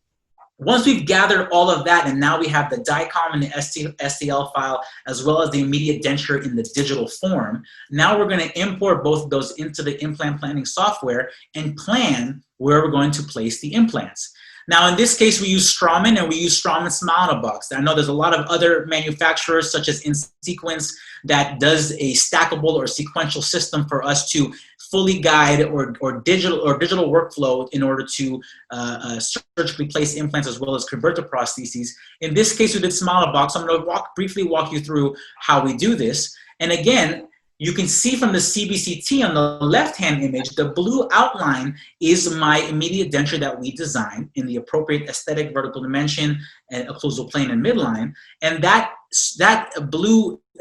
C: Once we've gathered all of that, and now we have the DICOM and the STL file, as well as the immediate denture in the digital form, now we're going to import both of those into the implant planning software and plan where we're going to place the implants. Now, in this case, we use Straumann, and we use Straumann Smile in a Box. I know there's a lot of other manufacturers, such as InSequence, that does a stackable or sequential system for us to fully guide or digital workflow in order to surgically place implants as well as convert the prostheses. In this case, we did Smile in a Box. I'm going to briefly walk you through how we do this. And again, you can see from the CBCT on the left-hand image, the blue outline is my immediate denture that we designed in the appropriate aesthetic vertical dimension and occlusal plane and midline. And that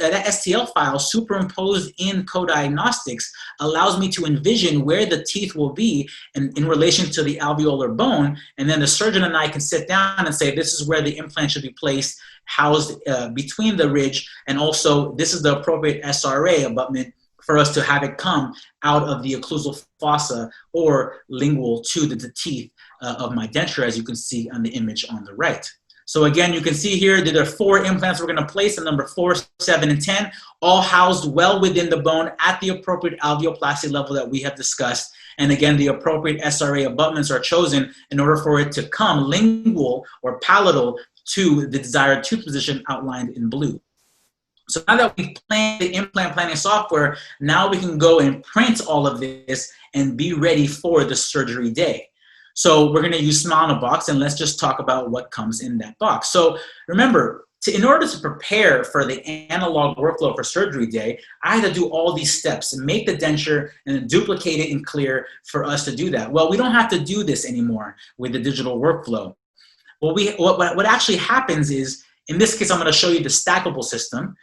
C: STL file superimposed in co-diagnostics allows me to envision where the teeth will be in relation to the alveolar bone. And then the surgeon and I can sit down and say, this is where the implant should be placed, housed between the ridge, and also this is the appropriate SRA abutment for us to have it come out of the occlusal fossa or lingual to the teeth of my denture, as you can see on the image on the right. So again, you can see here that there are 4 implants we're going to place, and number 4, 7, and 10, all housed well within the bone at the appropriate alveoplasty level that we have discussed. And again, the appropriate SRA abutments are chosen in order for it to come lingual or palatal to the desired tooth position outlined in blue. So now that we've planned the implant planning software, now we can go and print all of this and be ready for the surgery day. So we're going to use Smile in a Box, and let's just talk about what comes in that box. So remember, in order to prepare for the analog workflow for surgery day, I had to do all these steps and make the denture and then duplicate it in clear for us to do that. Well, we don't have to do this anymore with the digital workflow. What actually happens is, in this case, I'm going to show you the stackable system.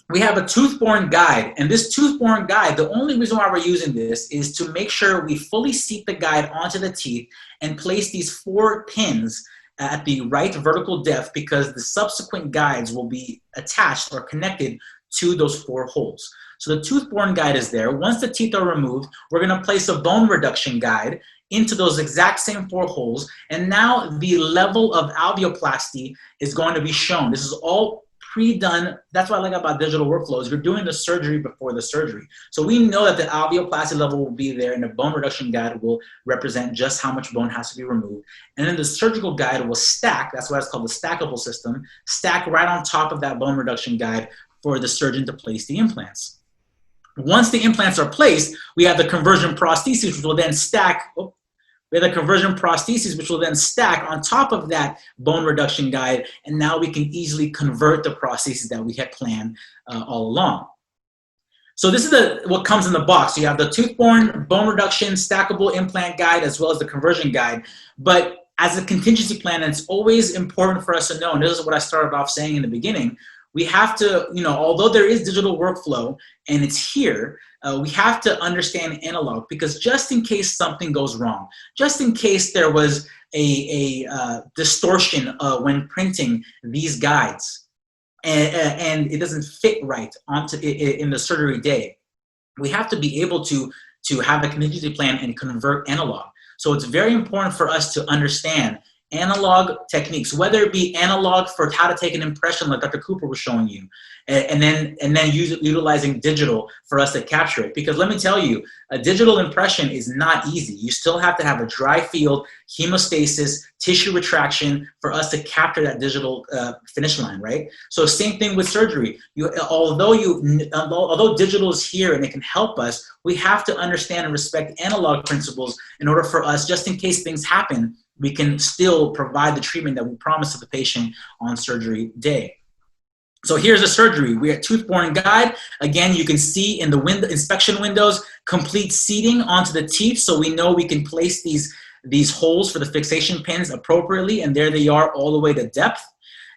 C: We have a tooth-borne guide, and this tooth-borne guide, the only reason why we're using this is to make sure we fully seat the guide onto the teeth and place these 4 pins at the right vertical depth, because the subsequent guides will be attached or connected to those 4 holes. So the tooth-borne guide is there. Once the teeth are removed, we're going to place a bone reduction guide into those exact same 4 holes, and now the level of alveoplasty is going to be shown. This is all pre-done. That's what I like about digital workflows. You're doing the surgery before the surgery. So we know that the alveoplasty level will be there, and the bone reduction guide will represent just how much bone has to be removed. And then the surgical guide will stack, that's why it's called the stackable system, stack right on top of that bone reduction guide for the surgeon to place the implants. Once the implants are placed, we have the conversion prosthesis, which will then stack. We have the conversion prosthesis, which will then stack on top of that bone reduction guide, and now we can easily convert the prosthesis that we had planned all along. So this is what comes in the box. So you have the tooth-borne, bone reduction, stackable implant guide, as well as the conversion guide. But as a contingency plan, it's always important for us to know, and this is what I started off saying in the beginning, we have to, although there is digital workflow and it's here, we have to understand analog, because just in case something goes wrong, just in case there was a distortion when printing these guides and it doesn't fit right in the surgery day, we have to be able to have a contingency plan and convert analog. So it's very important for us to understand analog techniques, whether it be analog for how to take an impression like Dr. Cooper was showing you, and then utilizing digital for us to capture it. Because let me tell you, a digital impression is not easy. You still have to have a dry field, hemostasis, tissue retraction for us to capture that digital finish line, right? So same thing with surgery. Although digital is here and it can help us, we have to understand and respect analog principles in order for us, just in case things happen, we can still provide the treatment that we promised to the patient on surgery day. So here's the surgery. We're at tooth-borne guide. Again, you can see in the inspection windows, complete seating onto the teeth, so we know we can place these holes for the fixation pins appropriately, and there they are all the way to depth.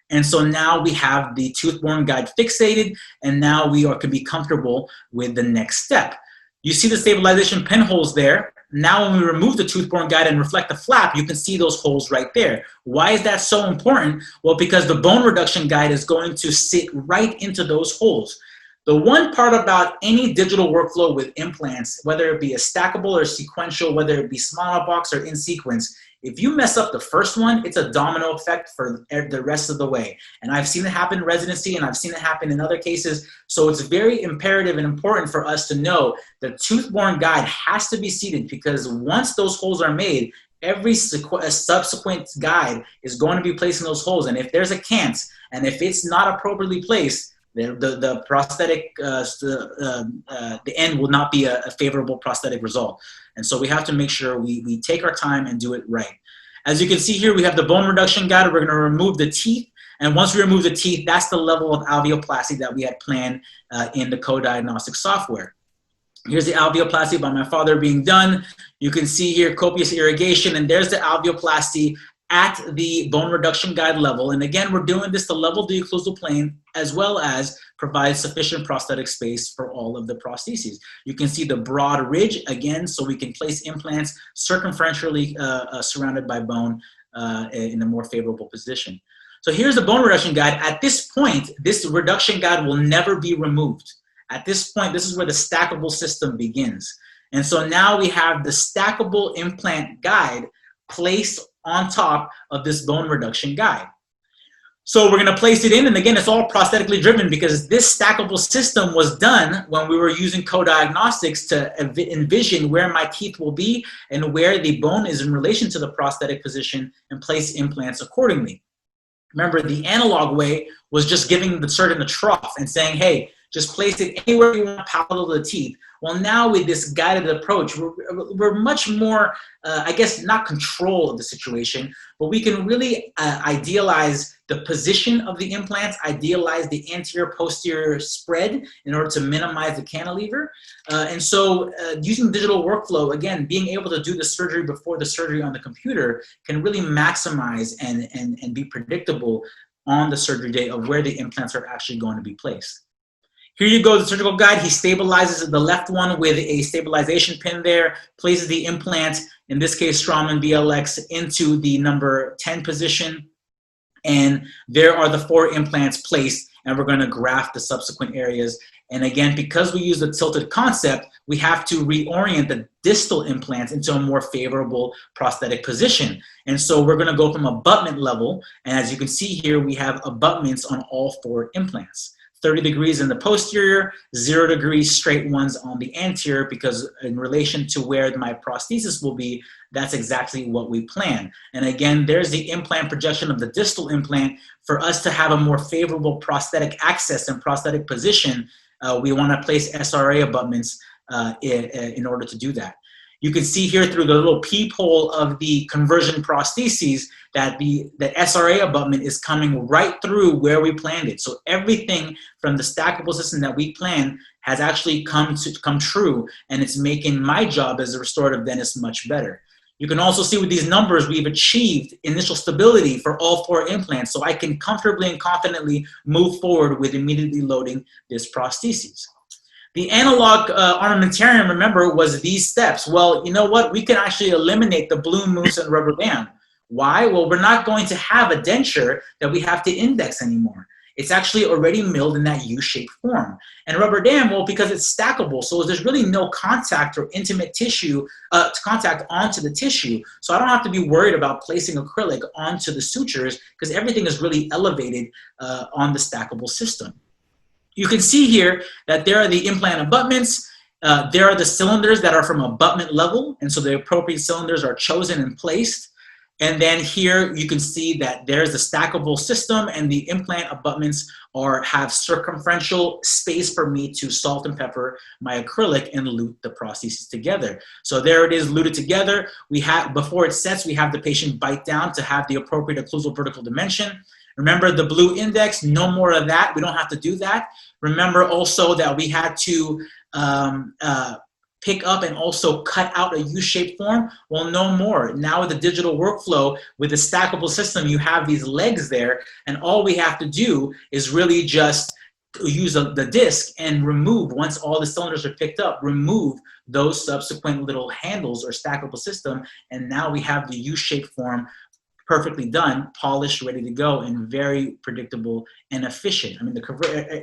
C: And so now we have the tooth-borne guide fixated, and now we can be comfortable with the next step. You see the stabilization pinholes there. Now when we remove the tooth-borne guide and reflect the flap, you can see those holes right there. Why is that so important? Well, because the bone reduction guide is going to sit right into those holes. The one part about any digital workflow with implants, whether it be a stackable or sequential, whether it be small box or in sequence, if you mess up the first one, it's a domino effect for the rest of the way. And I've seen it happen in residency, and I've seen it happen in other cases. So it's very imperative and important for us to know the tooth-borne guide has to be seated, because once those holes are made, every subsequent guide is going to be placing those holes. And if there's a cant, and if it's not appropriately placed, the prosthetic, the end will not be a favorable prosthetic result. And so we have to make sure we take our time and do it right. As you can see here, we have the bone reduction guide. We're going to remove the teeth. And once we remove the teeth, that's the level of alveoplasty that we had planned in the co-diagnostic software. Here's the alveoplasty by my father being done. You can see here copious irrigation, and there's the alveoplasty at the bone reduction guide level. And again, we're doing this to level the occlusal plane as well as provide sufficient prosthetic space for all of the prostheses. You can see the broad ridge again, so we can place implants circumferentially surrounded by bone in a more favorable position. So here's the bone reduction guide. At this point, this reduction guide will never be removed. At this point, this is where the stackable system begins. And so now we have the stackable implant guide placed on top of this bone reduction guide. So we're going to place it in, and again, it's all prosthetically driven because this stackable system was done when we were using co-diagnostics to envision where my teeth will be and where the bone is in relation to the prosthetic position and place implants accordingly. Remember, the analog way was just giving the surgeon the trough and saying, hey, just place it anywhere you want parallel to the teeth. Well, now with this guided approach, we're much more, I guess, not control of the situation, but we can really idealize the position of the implants, idealize the anterior-posterior spread in order to minimize the cantilever. And so using digital workflow, again, being able to do the surgery before the surgery on the computer can really maximize and be predictable on the surgery day of where the implants are actually going to be placed. Here you go, the surgical guide. He stabilizes the left one with a stabilization pin there, places the implant, in this case Straumann BLX, into the number 10 position. And there are the 4 implants placed, and we're going to graft the subsequent areas. And again, because we use the tilted concept, we have to reorient the distal implants into a more favorable prosthetic position. And so we're going to go from abutment level, and as you can see here, we have abutments on all 4 implants. 30 degrees in the posterior, 0 degrees straight ones on the anterior, because in relation to where my prosthesis will be, that's exactly what we plan. And again, there's the implant projection of the distal implant. For us to have a more favorable prosthetic access and prosthetic position, we want to place SRA abutments in order to do that. You can see here through the little peephole of the conversion prostheses that the SRA abutment is coming right through where we planned it. So everything from the stackable system that we planned has actually come true, and it's making my job as a restorative dentist much better. You can also see with these numbers, we've achieved initial stability for all 4 implants, so I can comfortably and confidently move forward with immediately loading this prosthesis. The analog armamentarium, remember, was these steps. Well, you know what? We can actually eliminate the balloon mousse and rubber band. Why? Well, we're not going to have a denture that we have to index anymore. It's actually already milled in that U-shaped form. And rubber dam, well, because it's stackable, so there's really no contact or intimate tissue, contact onto the tissue. So I don't have to be worried about placing acrylic onto the sutures because everything is really elevated on the stackable system. You can see here that there are the implant abutments. There are the cylinders that are from abutment level, and so the appropriate cylinders are chosen and placed. And then here you can see that there's the stackable system, and the implant abutments have circumferential space for me to salt and pepper my acrylic and lute the prostheses together. So there it is, luted together. We have, before it sets, we have the patient bite down to have the appropriate occlusal vertical dimension. Remember the blue index, no more of that. We don't have to do that. Remember also that we had to pick up and also cut out a U-shaped form. Well, no more. Now with the digital workflow, with the stackable system, you have these legs there, and all we have to do is really just use the disc and remove, once all the cylinders are picked up, remove those subsequent little handles or stackable system, and now we have the U-shaped form perfectly done, polished, ready to go, and very predictable and efficient. I mean,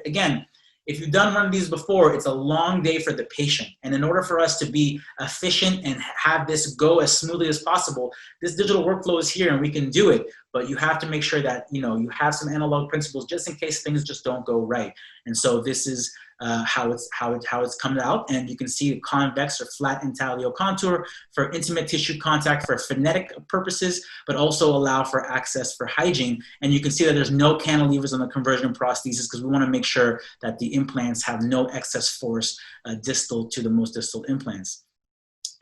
C: again, if you've done one of these before, it's a long day for the patient. And in order for us to be efficient and have this go as smoothly as possible, this digital workflow is here and we can do it. But you have to make sure that you have some analog principles just in case things just don't go right. And so this is how it's come out, and you can see a convex or flat intaglio contour for intimate tissue contact for phonetic purposes, but also allow for access for hygiene. And you can see that there's no cantilevers on the conversion prosthesis because we want to make sure that the implants have no excess force distal to the most distal implants.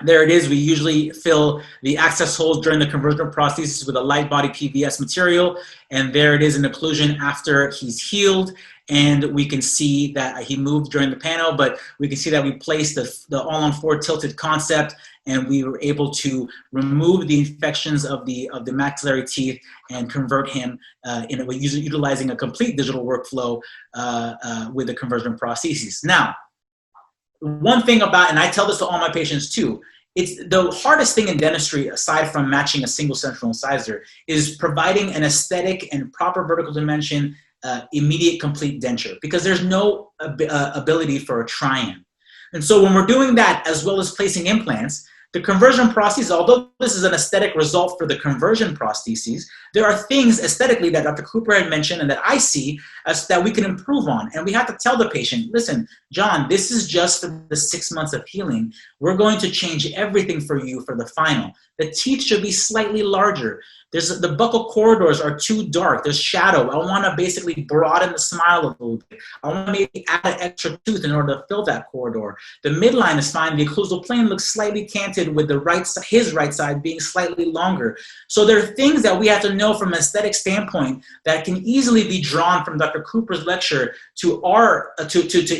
C: There it is. We usually fill the access holes during the conversion prosthesis with a light body PVS material. And there it is in occlusion after he's healed. And we can see that he moved during the panel, but we can see that we placed the all-on-4 tilted concept, and we were able to remove the infections of the maxillary teeth and convert him utilizing a complete digital workflow with the conversion prosthesis. Now, one thing about, and I tell this to all my patients too, it's the hardest thing in dentistry, aside from matching a single central incisor, is providing an aesthetic and proper vertical dimension, immediate complete denture, because there's no ability for a try-in. And so when we're doing that, as well as placing implants, the conversion prosthesis, although this is an aesthetic result for the conversion prostheses, there are things aesthetically that Dr. Cooper had mentioned and that I see that we can improve on. And we have to tell the patient, listen, John, this is just for the 6 months of healing. We're going to change everything for you for the final. The teeth should be slightly larger. The buccal corridors are too dark. There's shadow. I want to basically broaden the smile a little bit. I want to maybe add an extra tooth in order to fill that corridor. The midline is fine. The occlusal plane looks slightly canted with his right side being slightly longer. So there are things that we have to know from an aesthetic standpoint that can easily be drawn from Dr. Cooper's lecture to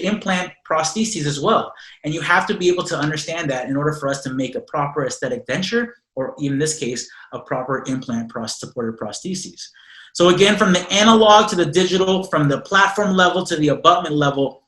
C: implant prostheses as well. And you have to be able to understand that in order for us to make a proper aesthetic denture, or in this case, a proper implant supported prostheses. So again, from the analog to the digital, from the platform level to the abutment level,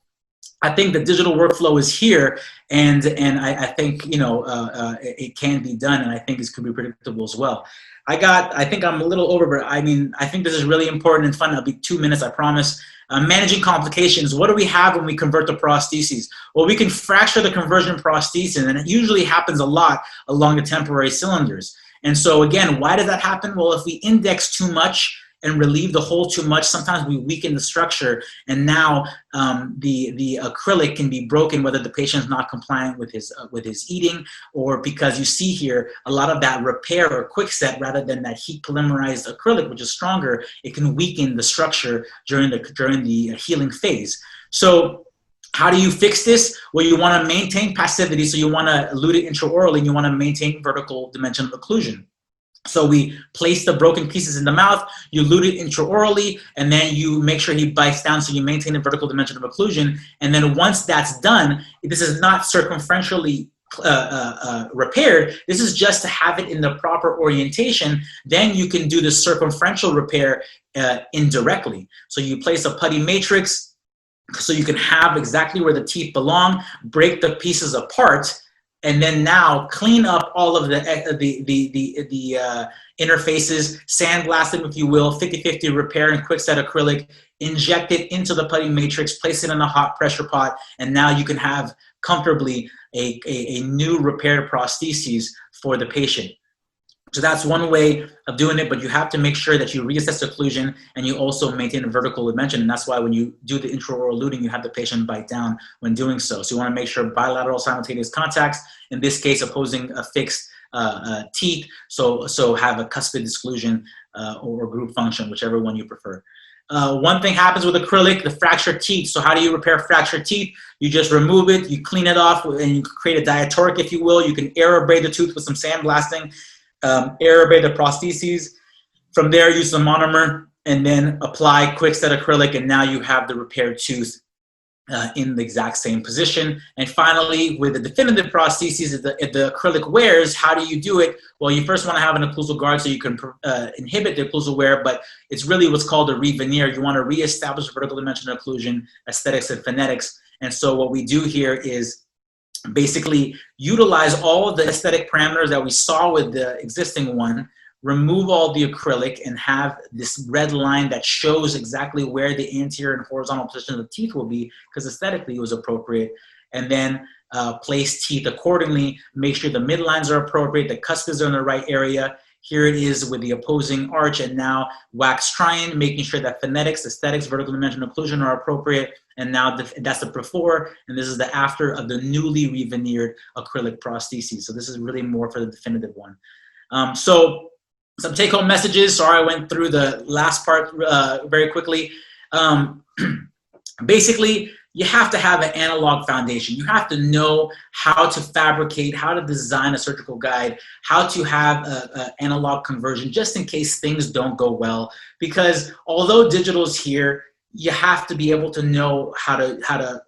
C: I think the digital workflow is here, and I think it can be done, and I think this could be predictable as well. I think I'm a little over, but I mean, I think this is really important and fun. It'll be 2 minutes, I promise. Managing complications. What do we have when we convert the prostheses? Well, we can fracture the conversion prosthesis, and it usually happens a lot along the temporary cylinders. And so again, why does that happen? Well, if we index too much and relieve the hole too much, sometimes we weaken the structure, and now the acrylic can be broken, whether the patient is not compliant with his eating, or because you see here a lot of that repair or quick set rather than that heat polymerized acrylic, which is stronger. It can weaken the structure during the healing phase. So how do you fix this? Well, you want to maintain passivity, so you want to elute it intraorally, and you want to maintain vertical dimension of occlusion. So we place the broken pieces in the mouth, you elute it intraorally, and then you make sure he bites down so you maintain the vertical dimension of occlusion. And then once that's done, this is not circumferentially repaired. This is just to have it in the proper orientation. Then you can do the circumferential repair indirectly. So you place a putty matrix so you can have exactly where the teeth belong, break the pieces apart, and then now clean up all of the interfaces, sandblast them if you will, 50-50 repair and quick set acrylic, inject it into the putty matrix, place it in a hot pressure pot, and now you can have comfortably a new repaired prosthesis for the patient. So that's one way of doing it, but you have to make sure that you reassess occlusion and you also maintain a vertical dimension. And that's why when you do the intraoral luting, you have the patient bite down when doing so. So you want to make sure bilateral simultaneous contacts, in this case opposing a fixed teeth, so have a cuspid exclusion or group function, whichever one you prefer. One thing happens with acrylic, the fractured teeth. So how do you repair fractured teeth? You just remove it, you clean it off, and you create a diatoric, if you will. You can air abrade the tooth with some sandblasting, air abrade the prostheses. From there, use the monomer, and then apply quick set acrylic, and now you have the repaired tooth in the exact same position. And finally, with the definitive prostheses, if the acrylic wears, how do you do it? Well, you first want to have an occlusal guard so you can inhibit the occlusal wear, but it's really what's called a re-veneer. You want to reestablish vertical dimensional occlusion, aesthetics, and phonetics. And so what we do here is basically utilize all of the aesthetic parameters that we saw with the existing one, remove all the acrylic, and have this red line that shows exactly where the anterior and horizontal position of the teeth will be, because aesthetically it was appropriate. And then place teeth accordingly, make sure the midlines are appropriate, the cuspids are in the right area. Here it is with the opposing arch, and now wax try-in, making sure that phonetics, aesthetics, vertical dimensional occlusion are appropriate. And now that's the before, and this is the after of the newly re-veneered acrylic prostheses. So this is really more for the definitive one. So some take-home messages. Sorry, I went through the last part very quickly. Basically, you have to have an analog foundation. You have to know how to fabricate, how to design a surgical guide, how to have an analog conversion, just in case things don't go well. Because although digital is here, you have to be able to know how to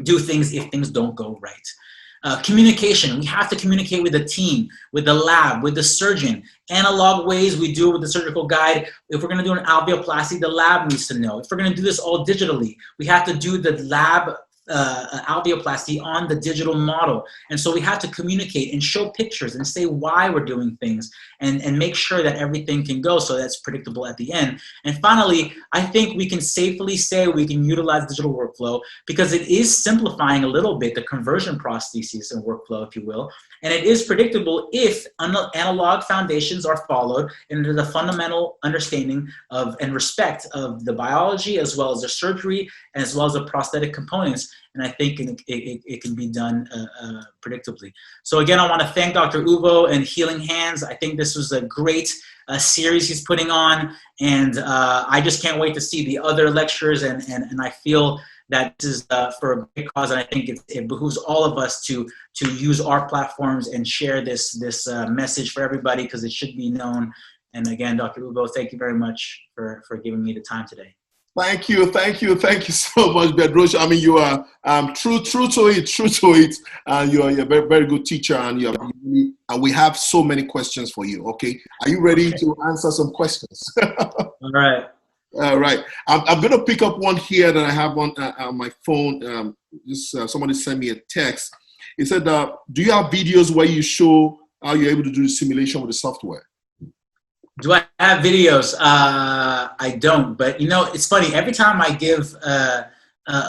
C: do things if things don't go right. Communication, we have to communicate with the team, with the lab, with the surgeon. Analog ways, we do it with the surgical guide. If we're gonna do an alveoplasty, the lab needs to know. If we're gonna do this all digitally, we have to do the lab alveoplasty on the digital model. And so we have to communicate and show pictures and say why we're doing things and make sure that everything can go so that's predictable at the end. And finally, I think we can safely say we can utilize digital workflow because it is simplifying a little bit the conversion prosthesis and workflow, if you will. And it is predictable if analog foundations are followed and there's a fundamental understanding of and respect of the biology as well as the surgery and as well as the prosthetic components. And I think it can be done predictably. So again, I want to thank Dr. Uvo and Healing Hands. I think this was a great series he's putting on. And I just can't wait to see the other lectures. And I feel that this is for a big cause. And I think it behooves all of us to use our platforms and share this message for everybody because it should be known. And again, Dr. Uvo, thank you very much for giving me the time today.
B: Thank you so much, Bedrossian. I mean, you are true to it. You're a very, very good teacher, and and we have so many questions for you. Okay, are you ready to answer some questions?
C: All right.
B: All right. I'm going to pick up one here that I have on my phone. Somebody sent me a text. It said, "Do you have videos where you show how you're able to do the simulation with the software?"
C: Do I have videos? I don't, but it's funny. Every time I give a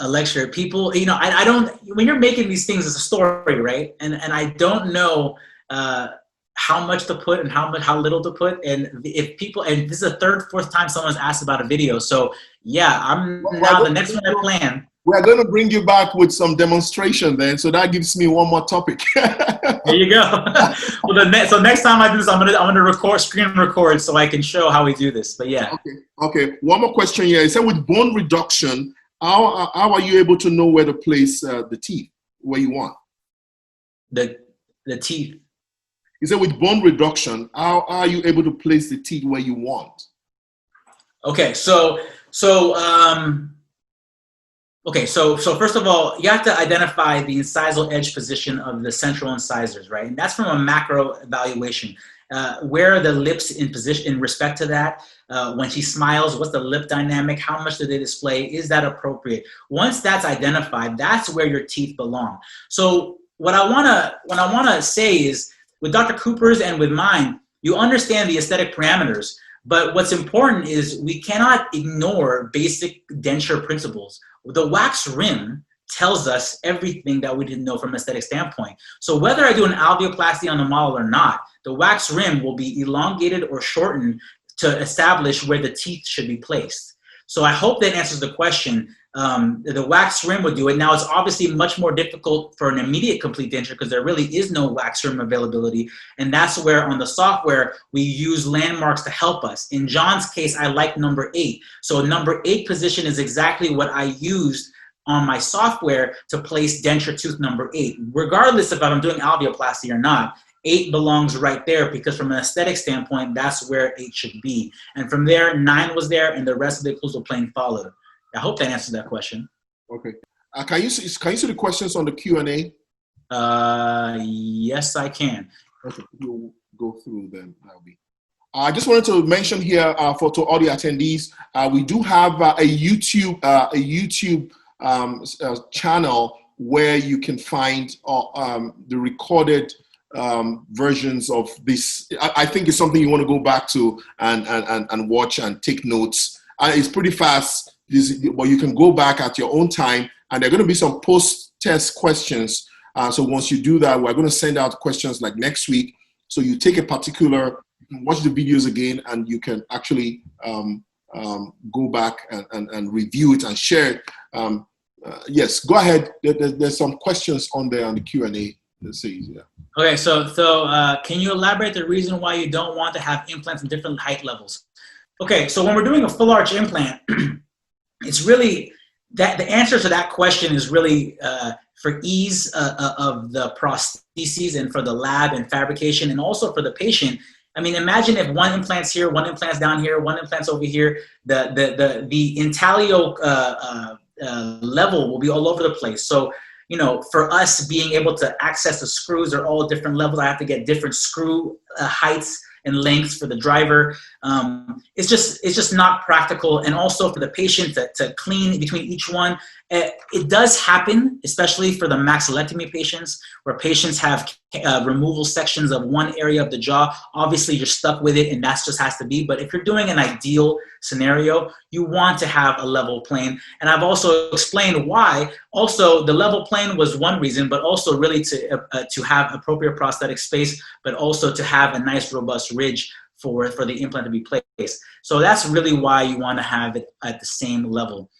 C: lecture, people, I don't, when you're making these things, it's a story, right? And I don't know how much to put and how little to put. And if people, and this is the third, fourth time someone's asked about a video. So yeah, the next one I plan.
B: We're going to bring you back with some demonstration then. So that gives me one more topic.
C: There you go. Well, so next time I do this, I'm gonna screen record so I can show how we do this. But yeah.
B: Okay. One more question here. It said with bone reduction, how are you able to know where to place the teeth where you want?
C: The teeth.
B: He said with bone reduction, how are you able to place the teeth where you want?
C: Okay, so first of all, you have to identify the incisal edge position of the central incisors, right? And that's from a macro evaluation. Where are the lips in position in respect to that? When she smiles, what's the lip dynamic? How much do they display? Is that appropriate? Once that's identified, that's where your teeth belong. So what I wanna say is, with Dr. Cooper's and with mine, you understand the aesthetic parameters, But what's important is we cannot ignore basic denture principles. The wax rim tells us everything that we didn't know from an aesthetic standpoint. So whether I do an alveoplasty on the model or not, the wax rim will be elongated or shortened to establish where the teeth should be placed. So I hope that answers the question. The wax rim would do it. Now, it's obviously much more difficult for an immediate complete denture because there really is no wax rim availability. And that's where on the software, we use landmarks to help us. In John's case, I like number 8. So number 8 position is exactly what I used on my software to place denture tooth number 8. Regardless of if I'm doing alveoplasty or not, 8 belongs right there because from an aesthetic standpoint, that's where 8 should be. And from there, 9 was there and the rest of the occlusal plane followed. I hope that answers that question.
B: Okay. Can you see the questions on the Q&A?
C: Yes, I can.
B: Okay, we'll go through them. That'll be. I just wanted to mention here to all the attendees, we do have a YouTube channel where you can find the recorded versions of this. I think it's something you want to go back to and watch and take notes. It's pretty fast. But you can go back at your own time, and there are going to be some post-test questions. So once you do that, we're going to send out questions like next week. So you take a particular, watch the videos again, and you can actually go back and review it and share it. Yes, go ahead. There's some questions on there on the Q&A. Let's see. Yeah.
C: Okay, so can you elaborate the reason why you don't want to have implants in different height levels? Okay, so when we're doing a full arch implant, it's really that the answer to that question is really for ease of the prostheses and for the lab and fabrication and also for the patient. I mean, imagine if one implant's here, one implant's down here, one implant's over here. The intaglio level will be all over the place. So, you know, for us being able to access the screws are all different levels. I have to get different screw heights and lengths for the driver. It's just not practical. And also for the patient to clean between each one. It does happen, especially for the maxillectomy patients, where patients have removal sections of one area of the jaw. Obviously, you're stuck with it, and that just has to be. But if you're doing an ideal scenario, you want to have a level plane. And I've also explained why. Also, the level plane was one reason, but also really to have appropriate prosthetic space, but also to have a nice, robust ridge for the implant to be placed. So that's really why you want to have it at the same level.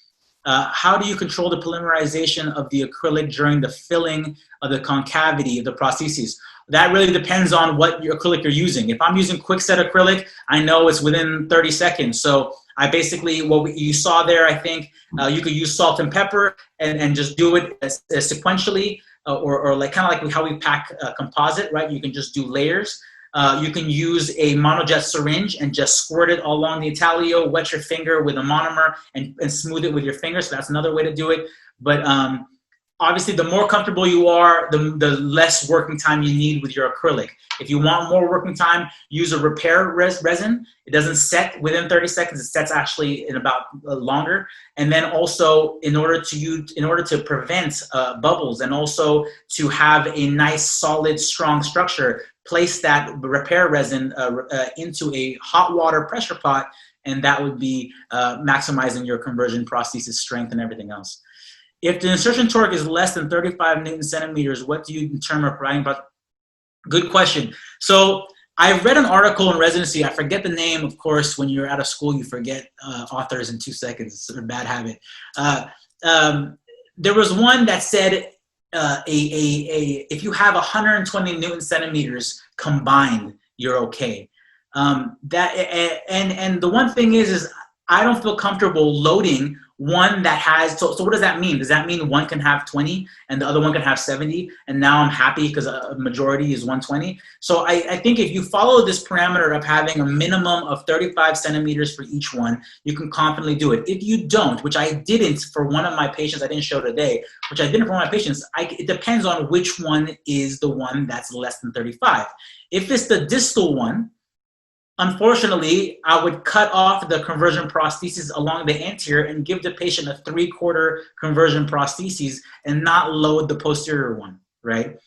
C: How do you control the polymerization of the acrylic during the filling of the concavity of the prostheses? That really depends on what your acrylic you're using. If I'm using quickset acrylic, I know it's within 30 seconds. So I basically, you saw there, I think you could use salt and pepper and just do it sequentially or like kind of like how we pack composite, right? You can just do layers. You can use a monojet syringe and just squirt it all along the intaglio, wet your finger with a monomer and smooth it with your finger. So that's another way to do it. But obviously, the more comfortable you are, the less working time you need with your acrylic. If you want more working time, use a repair resin. It doesn't set within 30 seconds. It sets actually in about longer. And then also, in order to prevent bubbles and also to have a nice, solid, strong structure, place that repair resin into a hot water pressure pot, and that would be maximizing your conversion prosthesis strength and everything else. If the insertion torque is less than 35 Newton centimeters, what do you determine providing? Good question. So I read an article in residency. I forget the name, of course. When you're out of school, you forget authors in 2 seconds. It's a bad habit. There was one that said if you have 120 Newton centimeters combined, you're okay. And the one thing is I don't feel comfortable loading one that has, so what does that mean? Does that mean one can have 20 and the other one can have 70? And now I'm happy because a majority is 120. So I think if you follow this parameter of having a minimum of 35 centimeters for each one, you can confidently do it. If you don't, which I didn't for one of my patients, I didn't show today, which I didn't for one of my patients, it depends on which one is the one that's less than 35. If it's the distal one, unfortunately, I would cut off the conversion prosthesis along the anterior and give the patient a 3/4 conversion prosthesis and not load the posterior one, right?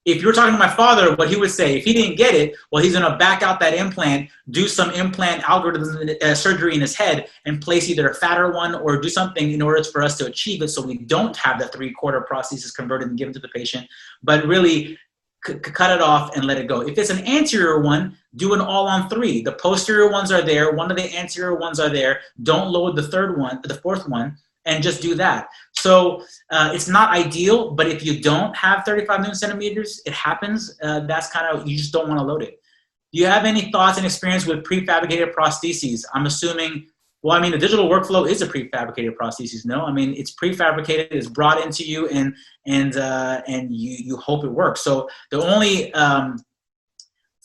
C: if you're talking to my father, what he would say, if he didn't get it, well, he's going to back out that implant, do some implant algorithm surgery in his head, and place either a fatter one or do something in order for us to achieve it, so we don't have the 3/4 prosthesis converted and given to the patient, but really cut it off and let it go. If it's an anterior one, do an all-on-3. The posterior ones are there. One of the anterior ones are there. Don't load the fourth one, and just do that. So it's not ideal, but if you don't have 35 Newton centimeters, it happens. That's kind of, you just don't want to load it. Do you have any thoughts and experience with prefabricated prostheses? I'm assuming, well, I mean, the digital workflow is a prefabricated prosthesis, no? I mean, it's prefabricated, it's brought into you, and you hope it works. So the only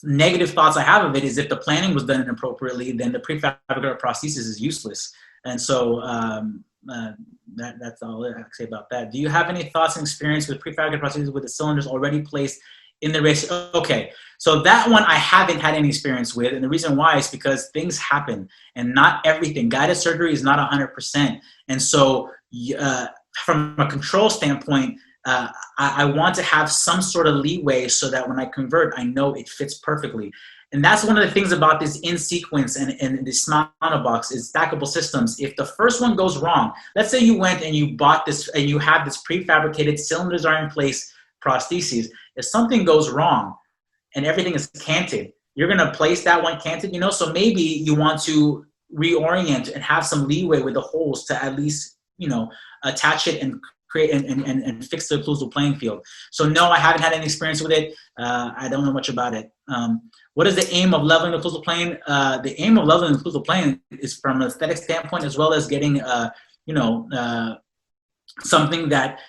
C: negative thoughts I have of it is if the planning was done inappropriately, then the prefabricated prosthesis is useless. And so that's all I can say about that. Do you have any thoughts and experience with prefabricated prostheses with the cylinders already placed in the race? Okay, so that one I haven't had any experience with, and the reason why is because things happen, and not everything. Guided surgery is not 100%, and so from a control standpoint, I want to have some sort of leeway so that when I convert, I know it fits perfectly. And that's one of the things about this in sequence and this monobox is stackable systems. If the first one goes wrong, let's say you went and you bought this and you have this prefabricated, cylinders are in place prostheses. If something goes wrong and everything is canted, you're going to place that one canted, you know, so maybe you want to reorient and have some leeway with the holes to at least, you know, attach it and create and fix the occlusal playing field. So no, I haven't had any experience with it. I don't know much about it. What is the aim of leveling the occlusal plane? The aim of leveling the occlusal plane is from an aesthetic standpoint, as well as getting, you know, something that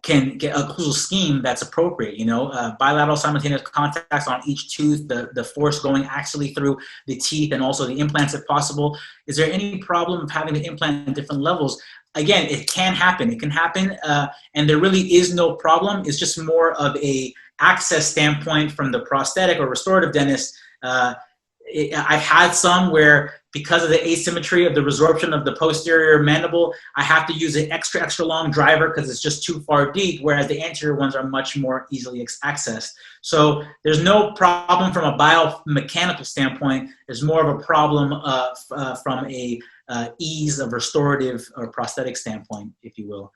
C: can get a occlusal scheme that's appropriate, you know, bilateral simultaneous contacts on each tooth, the force going actually through the teeth and also the implants if possible. Is there any problem of having the implant at different levels? Again, it can happen. It can happen, and there really is no problem. It's just more of a access standpoint from the prosthetic or restorative dentist. I've had some where because of the asymmetry of the resorption of the posterior mandible, I have to use an extra long driver because it's just too far deep, whereas the anterior ones are much more easily accessed. So there's no problem from a biomechanical standpoint. There's more of a problem from a ease of restorative or prosthetic standpoint, if you will.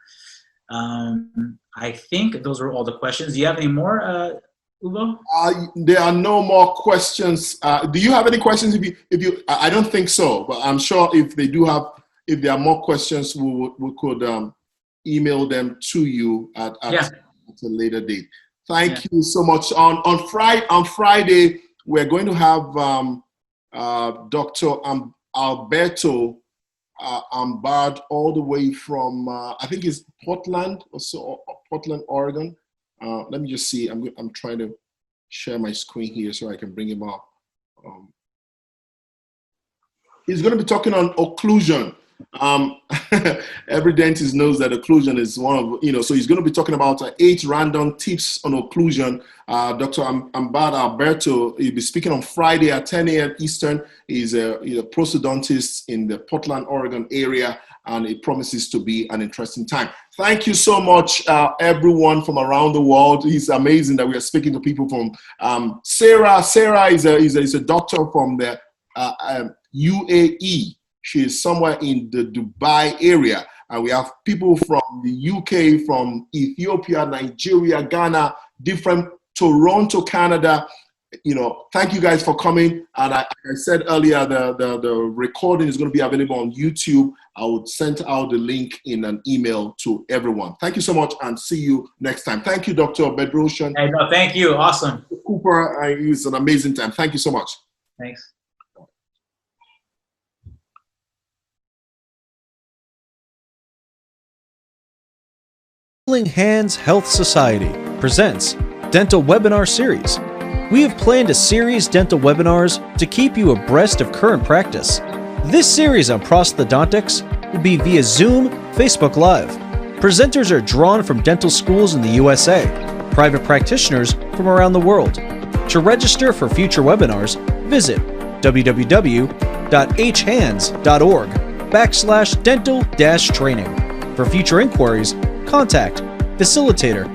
C: I think those were all the questions. Do you have any more, Ugo?
B: There are no more questions. Do you have any questions? If you, I don't think so, but I'm sure if there are more questions, we could email them to you at a later date. Thank you so much. On Friday, we're going to have Dr. Alberto Armand all the way from I think it's Portland, Oregon. Let me just see. I'm trying to share my screen here so I can bring him up. He's going to be talking on occlusion. Every dentist knows that occlusion is one of, you know, so he's going to be talking about 8 random tips on occlusion. Dr. Armand Alberto, he'll be speaking on Friday at 10 a.m. Eastern. He's a prosthodontist in the Portland, Oregon area, and it promises to be an interesting time. Thank you so much, everyone from around the world. It's amazing that we are speaking to people from Sarah. Sarah is a doctor from the UAE. She is somewhere in the Dubai area. And we have people from the UK, from Ethiopia, Nigeria, Ghana, different Toronto, Canada. You know, thank you guys for coming. And I said earlier, the recording is going to be available on YouTube. I would send out the link in an email to everyone. Thank you so much, and see you next time. Thank you, Dr. Bedrossian.
C: Hey, no, thank you. Awesome.
B: Cooper, it was an amazing time. Thank you so much.
C: Thanks.
A: Healing Hands Health Society presents Dental Webinar Series. We have planned a series dental webinars to keep you abreast of current practice. This series on prosthodontics will be via Zoom, Facebook Live. Presenters are drawn from dental schools in the USA, private practitioners from around the world. To register for future webinars, visit www.hhands.org/dental-training. For future inquiries, contact Facilitator